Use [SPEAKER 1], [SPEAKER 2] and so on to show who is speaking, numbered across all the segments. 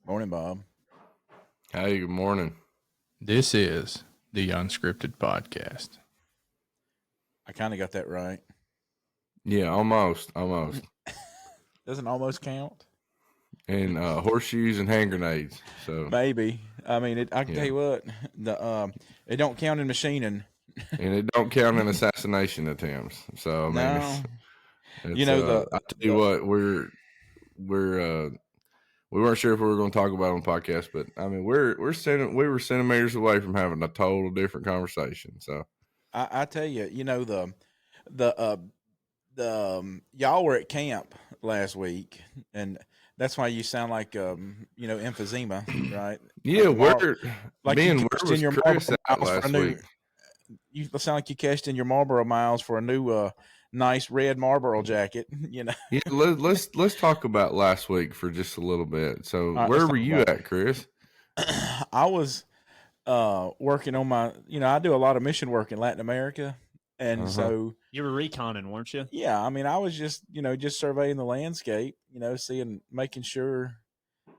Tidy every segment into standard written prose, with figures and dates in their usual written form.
[SPEAKER 1] Morning, Bob.
[SPEAKER 2] Hey, good morning.
[SPEAKER 3] This is the Unscripted Podcast.
[SPEAKER 1] I kind of got that right.
[SPEAKER 2] Yeah, almost.
[SPEAKER 1] Doesn't almost count?
[SPEAKER 2] And horseshoes and hand grenades. So
[SPEAKER 1] Maybe. I mean, I can tell you what, it don't count in machining.
[SPEAKER 2] and it don't count in assassination attempts. So I mean,
[SPEAKER 1] No.
[SPEAKER 2] it's
[SPEAKER 1] You know,
[SPEAKER 2] I tell you what, we weren't sure if we were going to talk about it on the podcast, but I mean, we were centimeters away from having a total different conversation. So
[SPEAKER 1] I tell you, y'all were at camp last week, and that's why you sound like emphysema, right?
[SPEAKER 2] yeah,
[SPEAKER 1] Like
[SPEAKER 2] Ben,
[SPEAKER 1] you
[SPEAKER 2] where
[SPEAKER 1] cashed
[SPEAKER 2] was
[SPEAKER 1] in your
[SPEAKER 2] Chris
[SPEAKER 1] Marlboro
[SPEAKER 2] at
[SPEAKER 1] miles for a
[SPEAKER 2] last
[SPEAKER 1] new.
[SPEAKER 2] week?
[SPEAKER 1] You sound like you cashed in your Marlboro miles for a new nice red Marlboro jacket.
[SPEAKER 2] Yeah, let's talk about last week for just a little bit. So
[SPEAKER 1] All right,
[SPEAKER 2] where
[SPEAKER 1] let's
[SPEAKER 2] were
[SPEAKER 1] talk
[SPEAKER 2] you
[SPEAKER 1] about
[SPEAKER 2] at, Chris?
[SPEAKER 1] I was working on my, I do a lot of mission work in Latin America. And so
[SPEAKER 4] you were reconning, weren't you?
[SPEAKER 1] Yeah. I mean, I was just surveying the landscape, making sure,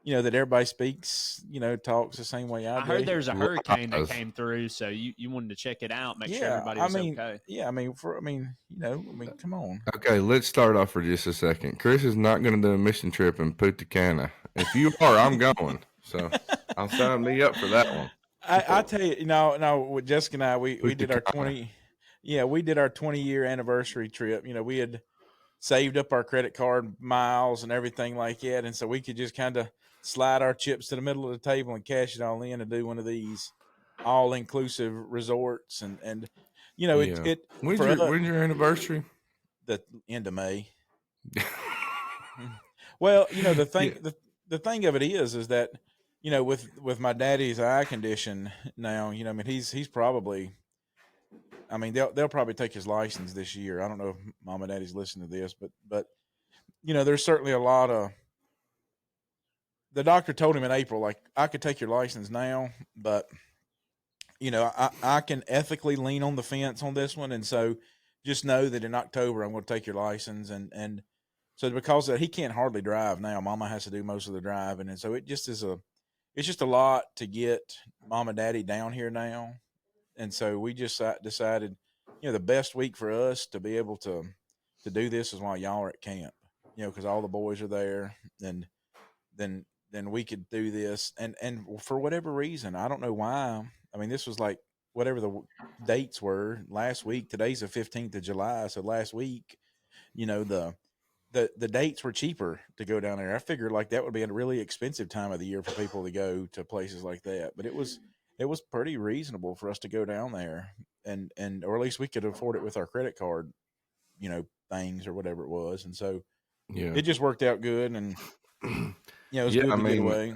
[SPEAKER 1] that everybody speaks, talks the same way I do.
[SPEAKER 4] I heard there's a hurricane that came through. So you wanted to check it out, make sure everybody was okay.
[SPEAKER 1] Yeah. Come on.
[SPEAKER 2] Okay, let's start off for just a second. Chris is not going to do a mission trip in Punta Cana. If you are, I'm going. So I'll sign me up for that one.
[SPEAKER 1] I tell you, no, with Jessica and I, we did our 20-year anniversary trip. We had saved up our credit card miles and everything like that, and so we could just kind of slide our chips to the middle of the table and cash it all in and do one of these all-inclusive resorts. And when's
[SPEAKER 2] your anniversary?
[SPEAKER 1] The end of May. Well, the thing the thing of it is that with my daddy's eye condition now, he's probably, they'll probably take his license this year. I don't know if mom and daddy's listening to this, but there's certainly a lot of, the doctor told him in April, like, I could take your license now, but I can ethically lean on the fence on this one. And so just know that in October, I'm going to take your license. And so because he can't hardly drive now, mama has to do most of the driving. And so it's just a lot to get mom and daddy down here now. And so we just decided, the best week for us to be able to do this is while y'all are at camp, because all the boys are there, and then we could do this. And for whatever reason, I don't know why. I mean, this was like whatever the dates were last week. Today's the 15th of July. So last week, the dates were cheaper to go down there. I figured like that would be a really expensive time of the year for people to go to places like that. But it was pretty reasonable for us to go down there, and or at least we could afford it with our credit card, things or whatever it was. And so it just worked out good. And it was good to get away.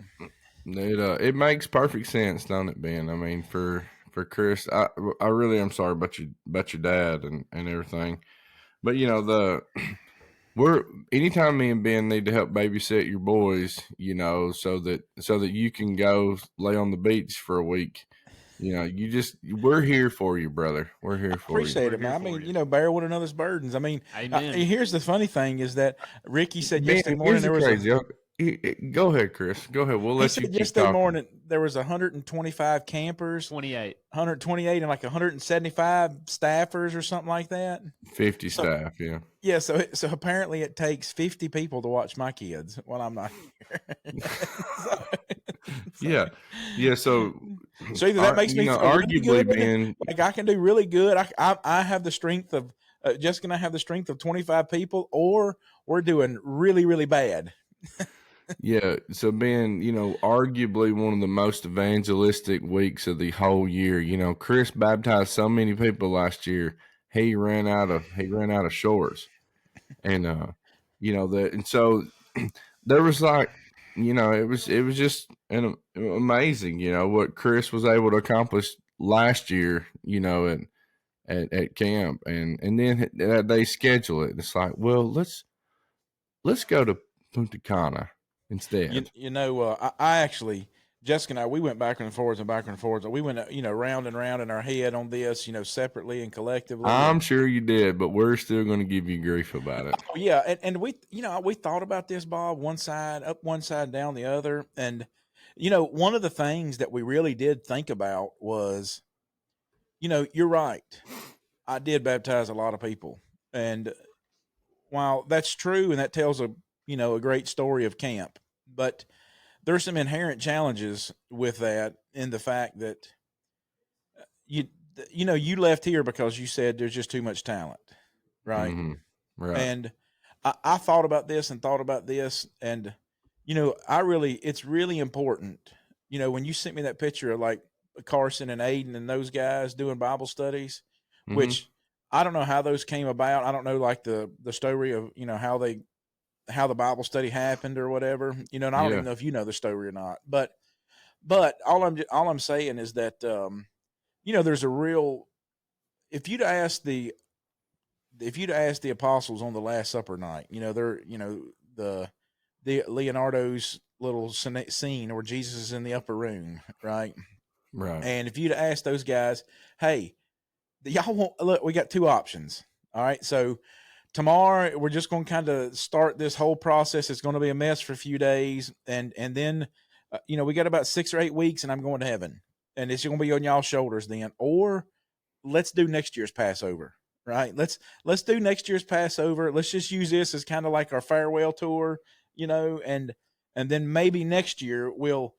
[SPEAKER 2] It makes perfect sense, don't it, Ben? I mean, for Chris, I really am sorry about your dad and everything. But anytime me and Ben need to help babysit your boys, so that you can go lay on the beach for a week. We're here for you, brother. We're here for you.
[SPEAKER 1] Appreciate it, man. I mean, bear one another's burdens. I mean, here's the funny thing is that Ricky said yesterday morning there was
[SPEAKER 2] Go ahead, Chris. Go ahead. We'll let you keep
[SPEAKER 1] yesterday
[SPEAKER 2] talking.
[SPEAKER 1] morning there was 125 campers, 128, and like 175 staffers or something like that.
[SPEAKER 2] 50 staff, yeah.
[SPEAKER 1] Yeah, so apparently it takes 50 people to watch my kids while I'm not here.
[SPEAKER 2] Yeah. So
[SPEAKER 1] either that makes me feel
[SPEAKER 2] arguably
[SPEAKER 1] really good,
[SPEAKER 2] being
[SPEAKER 1] like I can do really good. I have the strength of Jessica and I have the strength of 25 people, or we're doing really, really bad.
[SPEAKER 2] Yeah, so Ben, arguably one of the most evangelistic weeks of the whole year. Chris baptized so many people last year. He ran out of shorts, and and so there was like, it was just amazing. What Chris was able to accomplish last year. At camp, and then they schedule it. It's like, well, let's go to Punta Cana instead.
[SPEAKER 1] I actually, Jessica and I, we went back and forwards. We went, round and round in our head on this, separately and collectively.
[SPEAKER 2] I'm sure you did, but we're still going to give you grief about it.
[SPEAKER 1] Oh, yeah. And we, we thought about this, Bob, one side up, one side down the other. And one of the things that we really did think about was, you're right. I did baptize a lot of people. And while that's true and that tells a great story of camp, but there's some inherent challenges with that in the fact that you you left here because you said there's just too much talent, right?
[SPEAKER 2] Mm-hmm. Right.
[SPEAKER 1] And I thought about this and thought about this, and it's really important. When you sent me that picture of like Carson and Aiden and those guys doing Bible studies,
[SPEAKER 2] Mm-hmm.
[SPEAKER 1] which I don't know how those came about. I don't know like the story of how the Bible study happened or whatever. And I don't even know if you know the story or not. But all I'm saying is that there's a real if you'd asked the apostles on the Last Supper night, they're the Leonardo's little scene where Jesus is in the upper room, right?
[SPEAKER 2] Right.
[SPEAKER 1] And if you'd asked those guys, hey, y'all look, we got two options. All right. So tomorrow we're just going to kind of start this whole process. It's going to be a mess for a few days. And then, we got about 6 or 8 weeks and I'm going to heaven and it's going to be on y'all's shoulders then, or let's do next year's Passover, right? Let's do next year's Passover. Let's just use this as kind of like our farewell tour, and then maybe next year we'll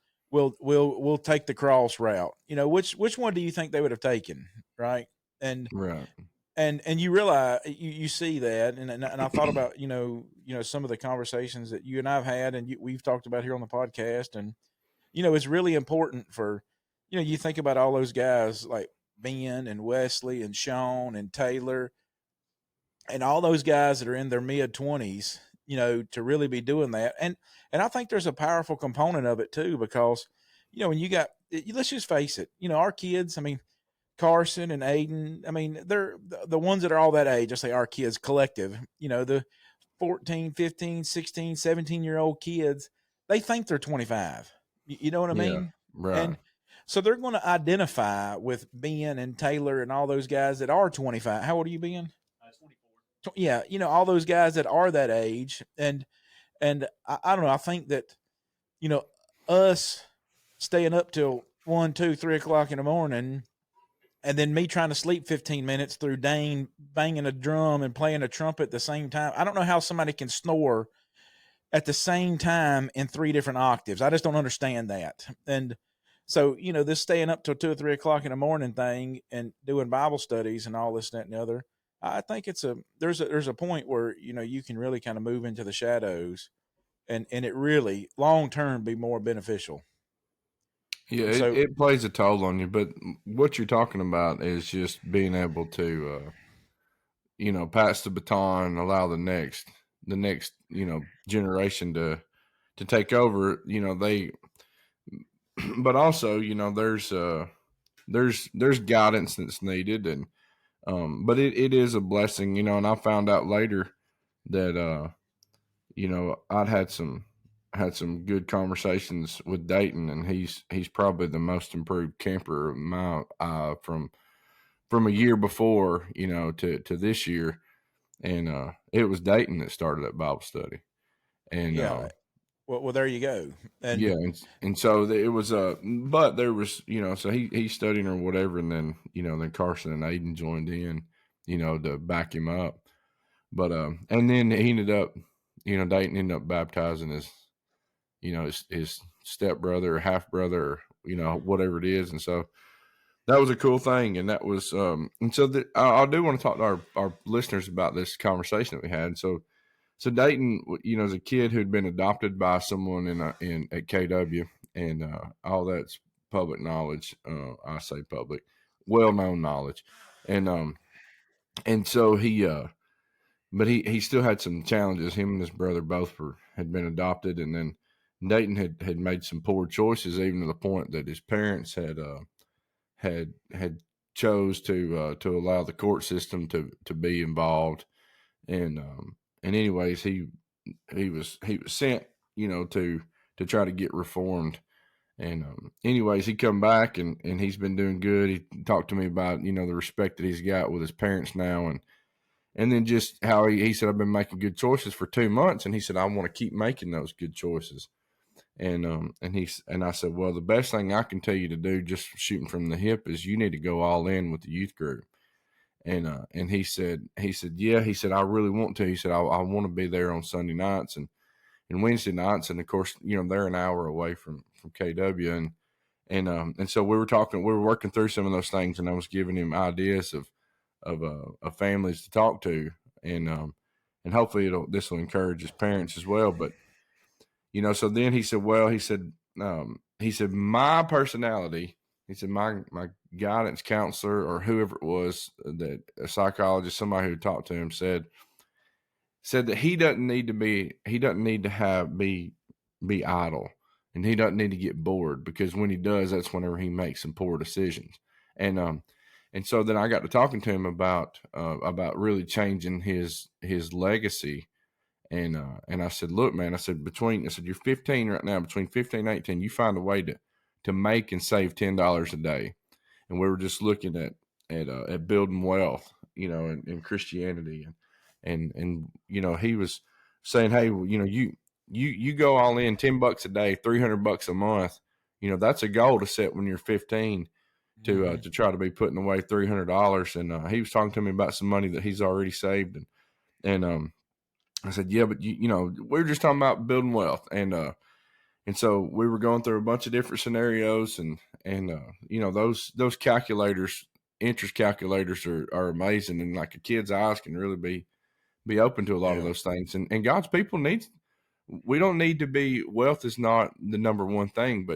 [SPEAKER 1] take the cross route. Which one do you think they would have taken, right? And
[SPEAKER 2] right.
[SPEAKER 1] And you realize you see that, and I thought about some of the conversations that you and I've had, and we've talked about here on the podcast, and it's really important for you think about all those guys like Ben and Wesley and Sean and Taylor, and all those guys that are in their mid-20s, to really be doing that, and I think there's a powerful component of it too, because when you got, let's just face it, our kids, I mean, Carson and Aiden, I mean, they're the ones that are all that age. I say our kids collective, the 14, 15, 16, 17-year-old kids, they think they're 25. You know what I mean?
[SPEAKER 2] Right.
[SPEAKER 1] And so they're going to identify with Ben and Taylor and all those guys that are 25. How old are you, Ben? 24. Yeah. All those guys that are that age. And I don't know. I think that, us staying up till 1, 2, 3 o'clock in the morning, and then me trying to sleep 15 minutes through Dane banging a drum and playing a trumpet at the same time. I don't know how somebody can snore at the same time in 3 different octaves. I just don't understand that. And so, this staying up till 2 or 3 o'clock in the morning thing and doing Bible studies and all this, that, and the other, I think there's a point where, you can really kind of move into the shadows and it really long-term be more beneficial.
[SPEAKER 2] Yeah, it plays a toll on you, but what you're talking about is just being able to, pass the baton, allow the next, generation to take over. But also, there's guidance that's needed, and but it is a blessing, and I found out later that I'd had some good conversations with Dayton, and he's probably the most improved camper of my from a year before, to this year, and it was Dayton that started that Bible study, and
[SPEAKER 1] well, there you go,
[SPEAKER 2] and and so it was but there was so he's studying or whatever, and then then Carson and Aiden joined in, to back him up, but and then he ended up, Dayton ended up baptizing his stepbrother or half brother, or whatever it is, and so that was a cool thing, and that was and so I do want to talk to our listeners about this conversation that we had. So Dayton, is a kid who'd been adopted by someone in at KW, and all that's public knowledge. I say public, well known knowledge, and so but he still had some challenges. Him and his brother both had been adopted, and then Dayton had made some poor choices, even to the point that his parents had chose to allow the court system to be involved, and anyways he was sent to try to get reformed, and anyways he come back and he's been doing good. He talked to me about the respect that he's got with his parents now, and then just how he said, I've been making good choices for 2 months, and he said, I want to keep making those good choices. And I said, well, the best thing I can tell you to do, just shooting from the hip, is you need to go all in with the youth group. And he said, yeah, he said, I really want to. He said, I want to be there on Sunday nights and Wednesday nights. And of course, they're an hour away from KW. And so we were working through some of those things, and I was giving him ideas of families to talk to, and hopefully this will encourage his parents as well. But so then he said, my personality, he said, my guidance counselor or whoever it was, that a psychologist, somebody who talked to him, said that he doesn't need to be idle, and he doesn't need to get bored, because when he does, that's whenever he makes some poor decisions. And so then I got to talking to him about really changing his legacy. And I said, look, man, I said, you're 15 right now, between 15 and 18, you find a way to make and save $10 a day. And we were just looking at building wealth, in Christianity. And he was saying, hey, you go all in, $10 a day, $300 a month. That's a goal to set when you're 15 to try to be putting away $300. And he was talking to me about some money that he's already saved. And I said, yeah, but we're just talking about building wealth. And so we were going through a bunch of different scenarios, and those calculators, interest calculators are amazing. And like a kid's eyes can really be open to a lot of those things. And God's people we don't need to be, wealth is not the number one thing,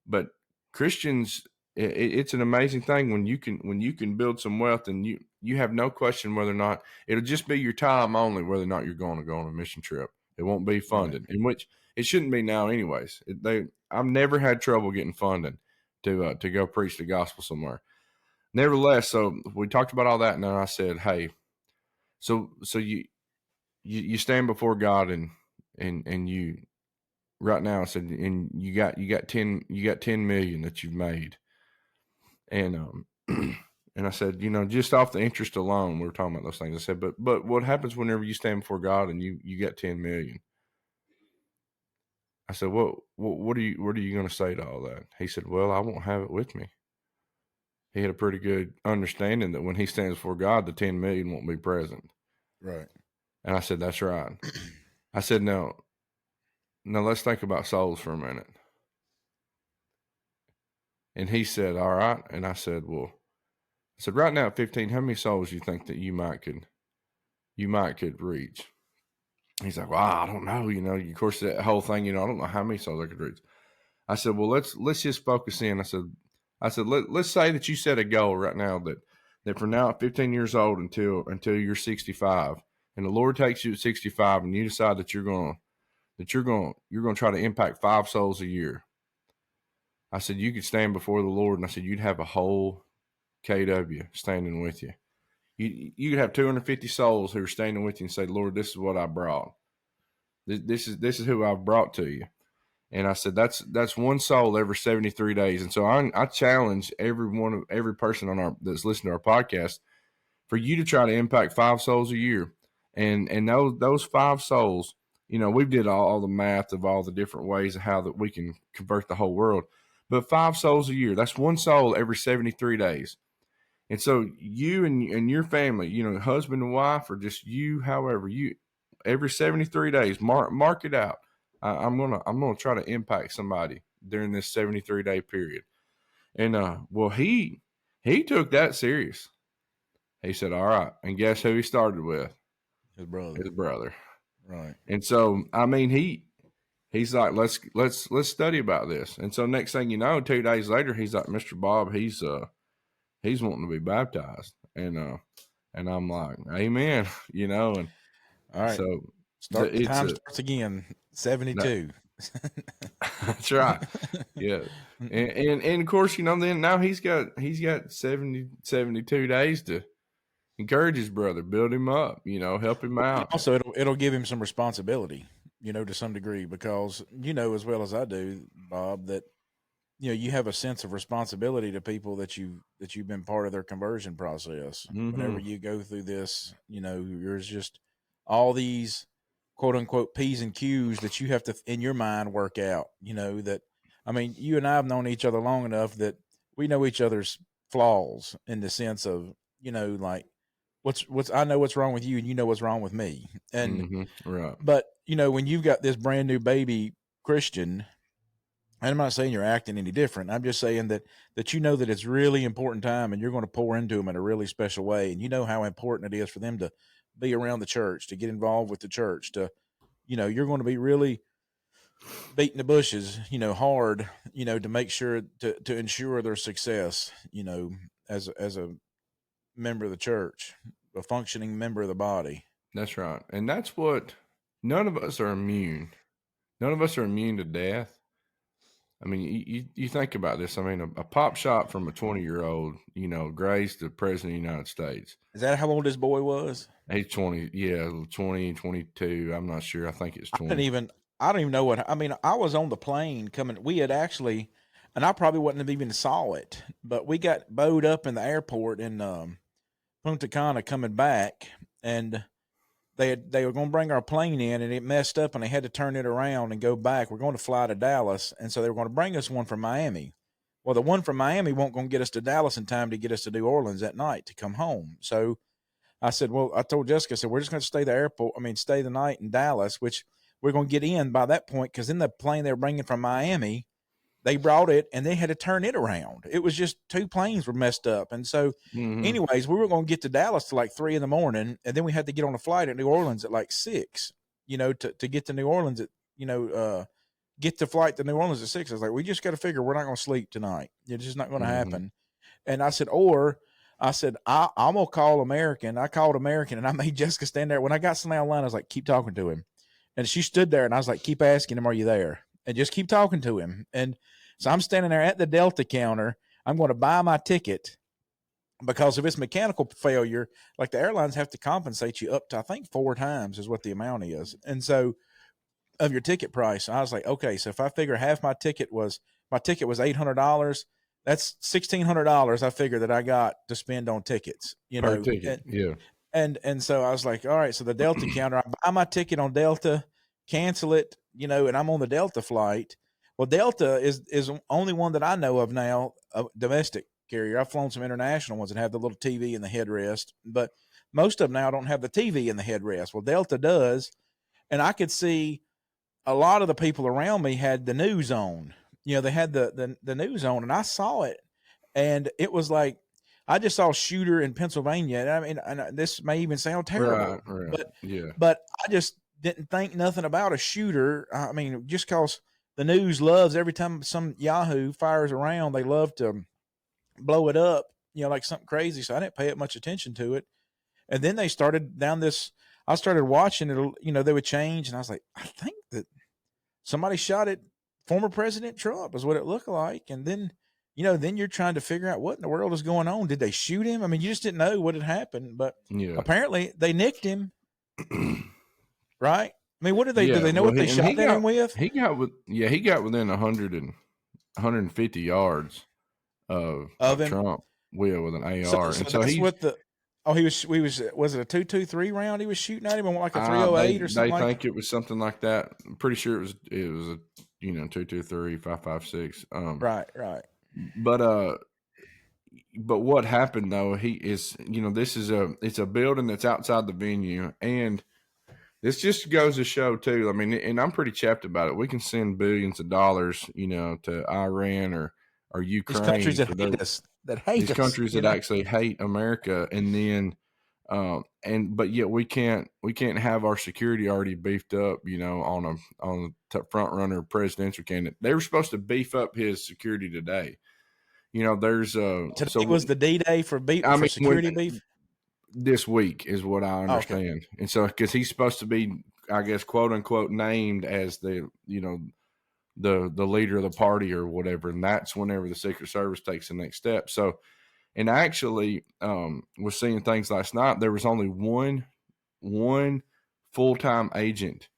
[SPEAKER 2] but Christians, it's an amazing thing when you can build some wealth, and you have no question whether or not it'll just be your time only, whether or not you're going to go on a mission trip. It won't be funded, in which it shouldn't be now anyways. I've never had trouble getting funding to go preach the gospel somewhere. Nevertheless, so we talked about all that, and then I said, hey, so you stand before God, and you right now, I said, and you got 10 million that you've made. And and I said, just off the interest alone, we were talking about those things. I said, but what happens whenever you stand before God and you got 10 million? I said, what are you going to say to all that? He said, well, I won't have it with me. He had a pretty good understanding that when he stands before God, the 10 million won't be present.
[SPEAKER 1] Right.
[SPEAKER 2] And I said, that's right. I said, now let's think about souls for a minute. And he said, all right. And I said, right now at 15, how many souls do you think that you might could reach? He's like, well, I don't know. Of course, that whole thing, I don't know how many souls I could reach. I said, well, let's just focus in. I said, let's say that you set a goal right now that from now at 15 years old until you're 65, and the Lord takes you at 65, and you decide that you're going to try to impact 5 souls a year. I said, you could stand before the Lord, and I said, you'd have a whole KW standing with you. You could have 250 souls who are standing with you and say, Lord, this is what I brought. This is who I've brought to you. And I said, that's one soul every 73 days. And so I challenge every person that's listening to our podcast for you to try to impact 5 souls a year. And those 5 souls, we did all the math of all the different ways of how that we can convert the whole world. But 5 souls a year, that's one soul every 73 days. And so you and your family, husband and wife, or just you, however, every 73 days, mark it out. I'm gonna try to impact somebody during this 73-day period. And he took that serious. He said, all right. And guess who he started with?
[SPEAKER 1] His
[SPEAKER 2] brother.
[SPEAKER 1] Right.
[SPEAKER 2] And so, he's like, let's study about this. And so next thing you know, 2 days later, he's like, Mr. Bob, he's wanting to be baptized. And I'm like, amen, and all
[SPEAKER 1] right. So time starts again. 72.
[SPEAKER 2] That's right. Yeah. And of course, then now he's got 72 days to encourage his brother, build him up, help him out.
[SPEAKER 1] Also, it'll give him some responsibility, to some degree, because as well as I do, Bob, that you have a sense of responsibility to people that you've been part of their conversion process. Mm-hmm. Whenever you go through this, there's just all these quote unquote P's and Q's that you have to in your mind work out. That I mean, you and I have known each other long enough that we know each other's flaws in the sense of like what's I know what's wrong with you and you know what's wrong with me. And
[SPEAKER 2] right.
[SPEAKER 1] But when you've got this brand new baby Christian, and I'm not saying you're acting any different. I'm just saying that that it's really important time and you're going to pour into them in a really special way. And you know how important it is for them to be around the church, to get involved with the church, to, you're going to be really beating the bushes, hard, to make sure to ensure their success, as a member of the church, a functioning member of the body.
[SPEAKER 2] That's right. And that's what none of us are immune. None of us are immune to death. I mean, you think about this. I mean, a pop shot from a 20-year-old, grazed the president of the United States.
[SPEAKER 1] Is that how old this boy was?
[SPEAKER 2] He's 20. Yeah, 20, 22. I'm not sure. I think it's 20.
[SPEAKER 1] I don't even know what. I mean, I was on the plane coming. We had actually, and I probably wouldn't have even saw it, but we got bowed up in the airport in Punta Cana coming back, and they were going to bring our plane in, and it messed up, and they had to turn it around and go back. We're going to fly to Dallas, and so they were going to bring us one from Miami. Well, the one from Miami won't going to get us to Dallas in time to get us to New Orleans that night to come home. So I said, well, I told Jessica, I said, we're just going to stay the night in Dallas, which we're going to get in by that point, because in the plane they were bringing from Miami, they brought it and they had to turn it around. It was just two planes were messed up. And so anyways, we were going to get to Dallas to like 3 a.m. and then we had to get on a flight at New Orleans at like 6, to get to New Orleans at, get the flight to New Orleans at 6. I was like, we just got to figure we're not going to sleep tonight. It's just not going to happen. And I said, I'm going to call American. I called American and I made Jessica stand there. When I got somebody online, I was like, keep talking to him. And she stood there and I was like, keep asking him, are you there? And just keep talking to him. And so I'm standing there at the Delta counter. I'm going to buy my ticket because if it's mechanical failure, like the airlines have to compensate you up to, I think 4 times is what the amount is. And so of your ticket price, I was like, okay, so if I figure half my ticket was $800, that's $1,600 I figure that I got to spend on tickets,
[SPEAKER 2] Per ticket. Yeah.
[SPEAKER 1] And so I was like, all right, so the Delta counter, I buy my ticket on Delta, cancel it, and I'm on the Delta flight. Well, Delta is the only one that I know of now, a domestic carrier. I've flown some international ones that have the little TV in the headrest, but most of them now don't have the TV in the headrest. Well, Delta does, and I could see a lot of the people around me had the news on. They had the news on, and I saw it, and it was like, I just saw a shooter in Pennsylvania. I mean, and this may even sound terrible,
[SPEAKER 2] right.
[SPEAKER 1] But I just didn't think nothing about a shooter. I mean, just because the news loves every time some Yahoo fires around, they love to blow it up, like something crazy. So I didn't pay much attention to it. And then they started down this. I started watching it. They would change, and I was like, I think that somebody shot at former President Trump is what it looked like. And then, then you're trying to figure out what in the world is going on. Did they shoot him? I mean, you just didn't know what had happened, but apparently they nicked him. Right? I mean, what did they do? They know what they shot him with?
[SPEAKER 2] He got within 100 and 150 yards of Trump with an AR.
[SPEAKER 1] So that's what was it a 223 round he was shooting at him, like a 308 or something?
[SPEAKER 2] They think it was something like that. I'm pretty sure it was a 223, 556.
[SPEAKER 1] Right.
[SPEAKER 2] But what happened though, this is it's a building that's outside the venue, and this just goes to show too. I mean, and I'm pretty chapped about it. We can send billions of dollars, to Iran or Ukraine,
[SPEAKER 1] these countries that hate us,
[SPEAKER 2] these countries that actually hate America, and then, but yet we can't have our security already beefed up, on a front runner presidential candidate. They were supposed to beef up his security today. There's
[SPEAKER 1] today was the D-Day for security beef.
[SPEAKER 2] This week is what I understand. Okay. And so, because he's supposed to be, I guess, quote unquote, named as the leader of the party or whatever. And that's whenever the Secret Service takes the next step. So, and I actually was seeing things last night. There was only one full-time agent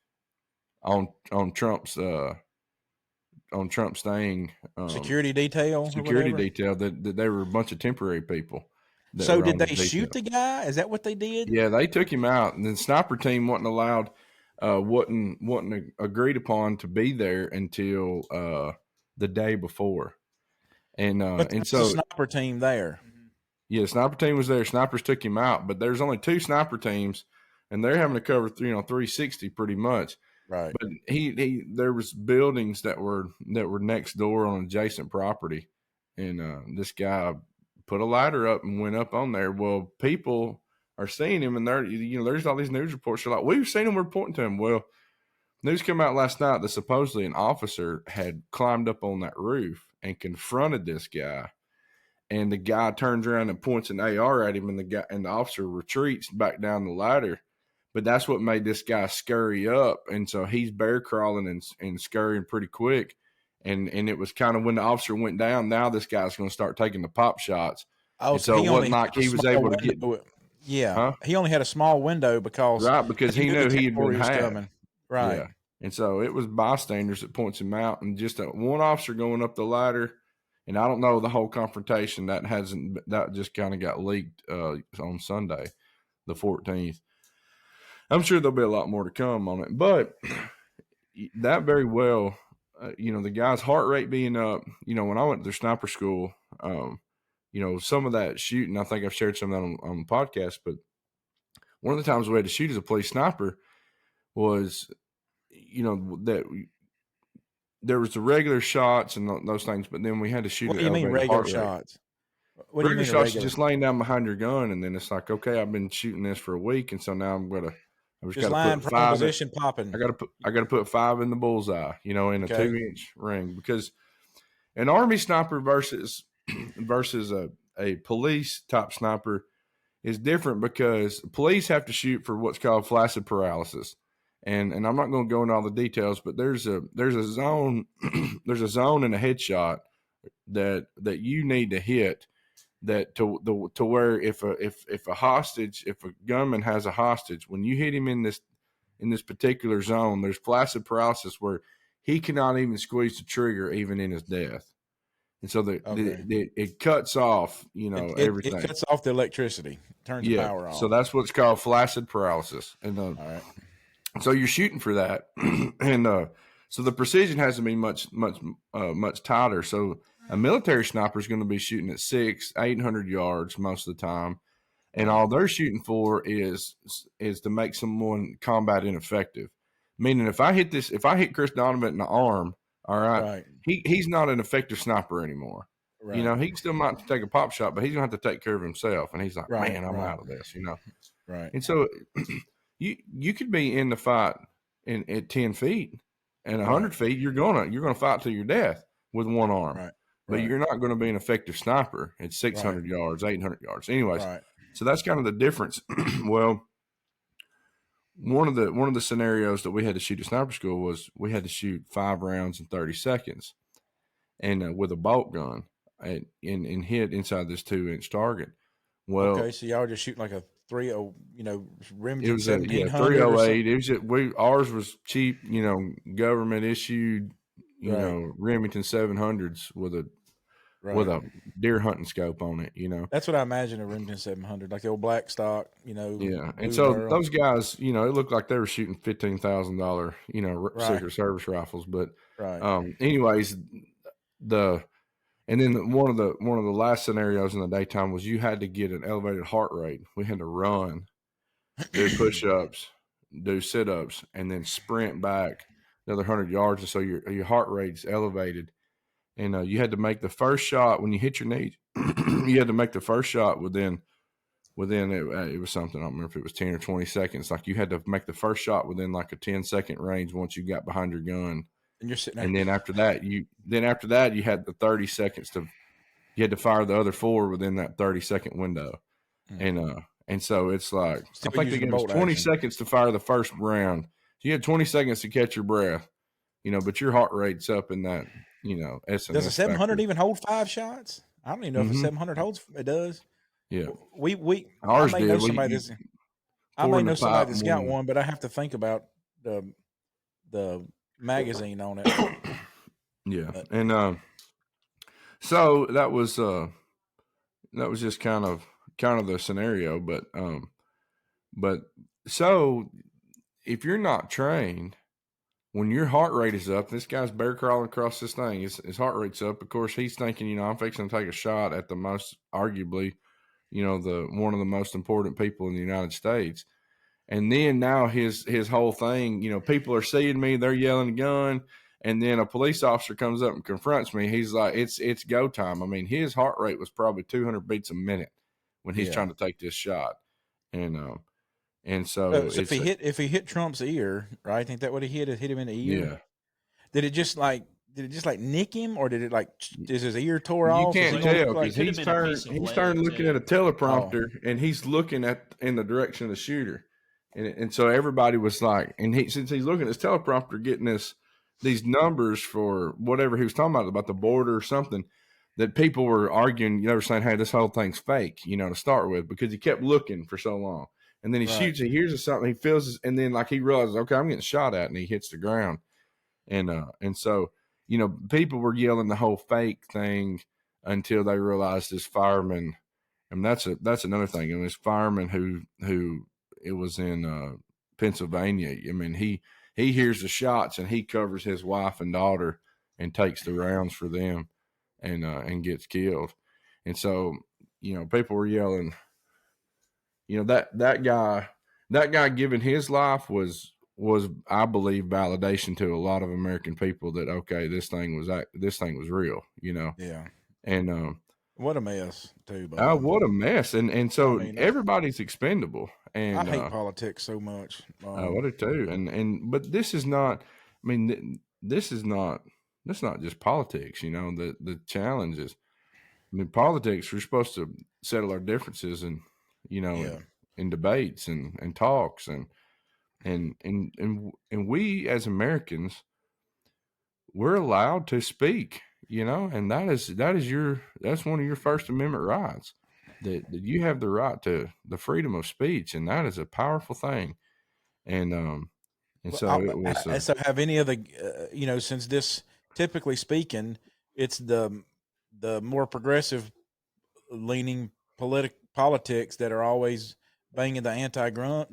[SPEAKER 2] on Trump's thing.
[SPEAKER 1] Security detail.
[SPEAKER 2] That they were a bunch of temporary people.
[SPEAKER 1] So did they shoot the guy? Is that what they did?
[SPEAKER 2] Yeah, they took him out, and the sniper team wasn't allowed. wasn't agreed upon to be there until the day before. And so
[SPEAKER 1] the sniper team there.
[SPEAKER 2] Yeah, sniper team was there. Snipers took him out, but there's only 2 sniper teams, and they're having to cover 360 pretty much.
[SPEAKER 1] Right.
[SPEAKER 2] But he there was buildings that were next door on adjacent property, and this guy put a ladder up and went up on there. Well, people are seeing him, and there's all these news reports. They're like, we've seen him, we're reporting to him. Well, news came out last night that supposedly an officer had climbed up on that roof and confronted this guy. And the guy turns around and points an AR at him, and the officer retreats back down the ladder. But that's what made this guy scurry up, and so he's bear crawling and scurrying pretty quick. And it was kind of when the officer went down. Now this guy's going to start taking the pop shots.
[SPEAKER 1] Oh,
[SPEAKER 2] and so it wasn't like he was able to get.
[SPEAKER 1] Yeah, huh? He only had a small window because
[SPEAKER 2] he knew he had been
[SPEAKER 1] coming. Right,
[SPEAKER 2] yeah. And so it was bystanders that points him out, and just one officer going up the ladder. And I don't know the whole confrontation that just kind of got leaked on Sunday, the 14th. I'm sure there'll be a lot more to come on it, but that very well, the guy's heart rate being up. When I went to sniper school, some of that shooting, I think I've shared some of that on the podcast. But one of the times we had to shoot as a police sniper was, that. There was the regular shots and those things, but then we had to shoot.
[SPEAKER 1] What do you mean regular shots?
[SPEAKER 2] What do you mean shots? Just laying down behind your gun, and then it's like, okay, I've been shooting this for a week, and so now I just lying
[SPEAKER 1] from position popping.
[SPEAKER 2] I got to put 5 in the bullseye, in a 2-inch ring, because an Army sniper versus a police type sniper is different, because police have to shoot for what's called flaccid paralysis. And I'm not going to go into all the details, but there's a zone there's a zone in a headshot that you need to hit that to where if a gunman has a hostage, when you hit him in this particular zone, there's flaccid paralysis where he cannot even squeeze the trigger even in his death, and so it cuts off everything.
[SPEAKER 1] It cuts off the electricity, turns the power off.
[SPEAKER 2] So that's what's called flaccid paralysis, and
[SPEAKER 1] all right.
[SPEAKER 2] So you're shooting for that, and so the precision has to be much tighter. So a military sniper is going to be shooting at 600-800 yards most of the time, and all they're shooting for is to make someone combat ineffective. Meaning, if I hit Chris Donovan in the arm, all right. He's not an effective sniper anymore. Right. He still might take a pop shot, but he's gonna have to take care of himself. And he's like, man, I'm out of this.
[SPEAKER 1] Right.
[SPEAKER 2] And so You could be in the fight at 10 feet and 100 feet. You're gonna fight to your death with one arm, but you're not going to be an effective sniper at 600 yards, 800 yards. Anyways, so that's kind of the difference. Well, one of the scenarios that we had to shoot at sniper school was we had to shoot 5 rounds in 30 seconds, and with a bolt gun, and hit inside this 2-inch target. Well,
[SPEAKER 1] okay, so y'all just shooting like a 30, Remington.
[SPEAKER 2] It was 308. It was ours was cheap, government issued, Remington 700s with a deer hunting scope on it.
[SPEAKER 1] That's what I imagine a Remington 700, like the old black stock.
[SPEAKER 2] Yeah, and so those guys, it looked like they were shooting $15,000, Secret Service rifles. But anyways, and then one of the last scenarios in the daytime was you had to get an elevated heart rate. We had to run, do push-ups, do sit-ups, and then sprint back another 100 yards, and so your heart rate's elevated. And you had to make the first shot when you hit your knee. You had to make the first shot within it was something, I don't remember if it was 10 or 20 seconds. Like you had to make the first shot within like a 10-second range once you got behind your gun.
[SPEAKER 1] And you're sitting there.
[SPEAKER 2] And then after that, you had the 30 seconds you had to fire the other 4 within that 30-second window. Mm-hmm. And so it's like, I think they gave us 20 seconds to fire the first round. So you had 20 seconds to catch your breath, but your heart rate's up in that,
[SPEAKER 1] Does a 700 even hold 5 shots? I don't even know if a 700 holds. It does.
[SPEAKER 2] Yeah.
[SPEAKER 1] Ours did. I may know somebody that's got one, but I have to think about the magazine on it.
[SPEAKER 2] Yeah. And so that was just kind of the scenario, but so if you're not trained, when your heart rate is up, this guy's bear crawling across this thing, his heart rate's up. Of course, he's thinking, I'm fixing to take a shot at the most, arguably, the one of the most important people in the United States. And then now his whole thing, people are seeing me, they're yelling a gun, and then a police officer comes up and confronts me. He's like, it's go time. I mean, his heart rate was probably 200 beats a minute when he's trying to take this shot. And so
[SPEAKER 1] if he hit Trump's ear, right? I think that what he hit him in the ear.
[SPEAKER 2] Yeah.
[SPEAKER 1] Did it just like nick him, or did it is his ear tore off?
[SPEAKER 2] You can't tell because he's turned looking at a teleprompter and he's looking in the direction of the shooter, and so everybody was like, since he's looking at his teleprompter, getting these numbers for whatever he was talking about the border or something, that people were arguing. They were saying, "Hey, this whole thing's fake," to start with, because he kept looking for so long. And then he shoots, he hears something, he feels, and then he realizes, okay, I'm getting shot at, and he hits the ground. And so, people were yelling the whole fake thing until they realized this fireman, and that's another thing. And this fireman who it was in Pennsylvania. I mean, he hears the shots and he covers his wife and daughter and takes the rounds for them, and gets killed. And so, people were yelling. That guy giving his life was, I believe, validation to a lot of American people that, okay, this thing was real,
[SPEAKER 1] Yeah.
[SPEAKER 2] And
[SPEAKER 1] what a mess too.
[SPEAKER 2] What a mess. And so everybody's expendable. And
[SPEAKER 1] I hate politics so much.
[SPEAKER 2] I do too. But this is not. I mean, this is not. That's not just politics. The challenge is. I mean, politics. We're supposed to settle our differences and. In debates and talks and we as Americans, we're allowed to speak, and that's one of your First Amendment rights, that you have the right to the freedom of speech, and that is a powerful thing. So
[SPEAKER 1] have any of the since this, typically speaking, it's the more progressive leaning politics that are always banging the anti-gun